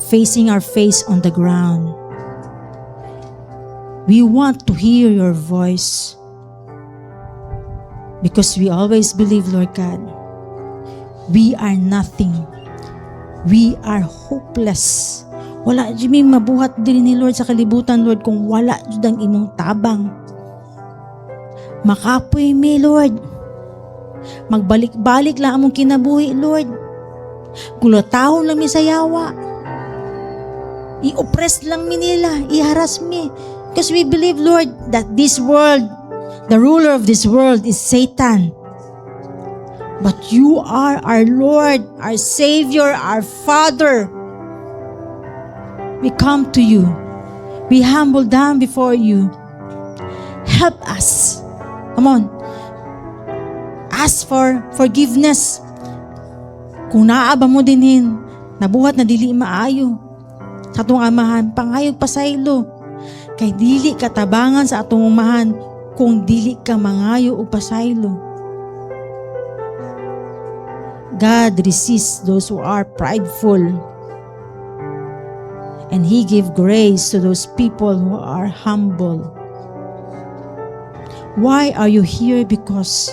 facing our face on the ground. We want to hear your voice because we always believe, Lord God, we are nothing. We are hopeless. Wala jud mabuhat diri ni Lord sa kalibutan, Lord, kung wala jud ang imong tabang. Makapoy mi, Lord. Magbalik-balik lang among kinabuhi, Lord. Kulatahon lang mi sa yawa. I-oppress lang mi nila, i-harass mi. Because we believe, Lord, that this world, the ruler of this world is Satan. But you are our Lord, our Savior, our Father. We come to you. We humble down before you. Help us. Come on. Ask for forgiveness. Kung naaba mo dinhin, nabuhat na dili maayo. Sa atong amahan, pangayog pasaylo. Kay dili katabangan sa atong amahan, kung dili ka mangayo o pasaylo. God resists those who are prideful. And He give grace to those people who are humble. Why are you here? Because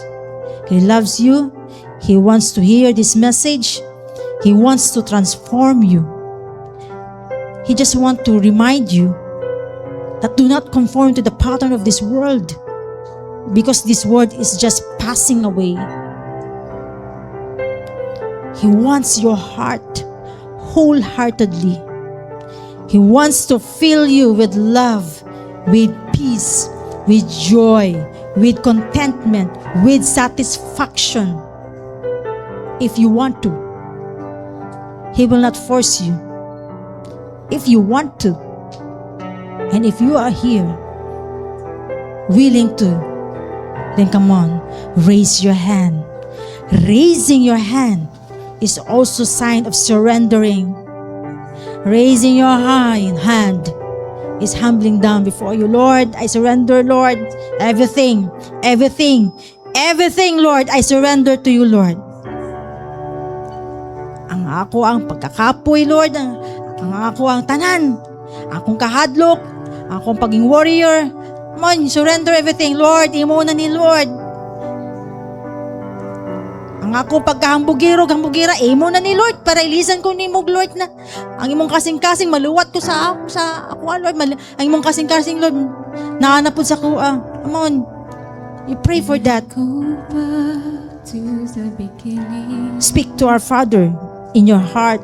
He loves you. He wants to hear this message. He wants to transform you. He just wants to remind you that do not conform to the pattern of this world, because this world is just passing away. He wants your heart wholeheartedly. He wants to fill you with love, with peace, with joy, with contentment, with satisfaction. If you want to, He will not force you. If you want to, and if you are here, willing to, then come on, raise your hand. Raising your hand is also a sign of surrendering. Raising your hand is humbling down before you. Lord, I surrender, Lord. Everything, Lord, I surrender to you, Lord. Ang ako ang pagkakapoy, Lord. Ang ako ang tanan. Akong kahadlok. Akong paging warrior. Come on, surrender everything, Lord. Imo na ni Lord. Ang akong pagkahambugiro, imo na ni Lord. Para ilisan ko ni mo, Lord, na ang imong kasing-kasing maluwat ko sa ako, Lord. Ang imong kasing-kasing, Lord, naanapod sa kuha. Come on. You pray for that. Speak to our Father in your heart.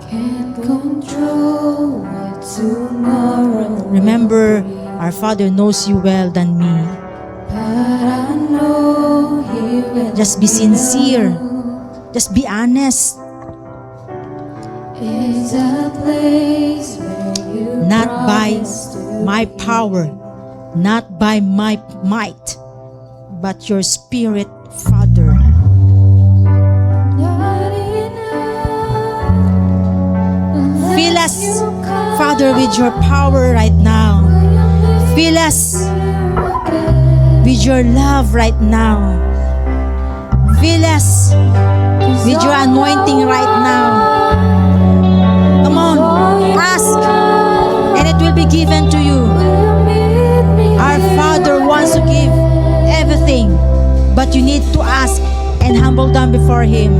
Can't control what tomorrow. Remember, our Father knows you well than me. But I know He will. Just be sincere. Just be honest. Is a place where you Not by promised to my power, not by my might, but your Spirit, Father. Not enough. Fill us, You come Father, with your power right now. Fill us with your love right now. Fill us with your anointing right now. Come on, ask, and it will be given to you. Our Father wants to give everything, but you need to ask and humble down before Him.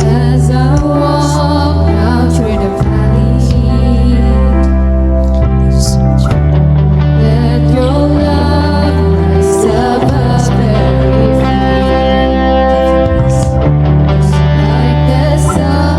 As I walk out through the valley, let your love rise above every fear. Like the sun.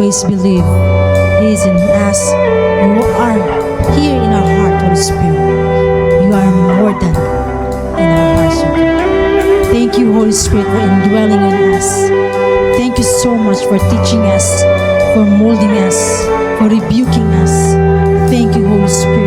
always believe He is in us. You are here in our heart, Holy Spirit. You are more than in our hearts, O God. Thank you, Holy Spirit, for indwelling in us. Thank you so much for teaching us, for molding us, for rebuking us. Thank you, Holy Spirit.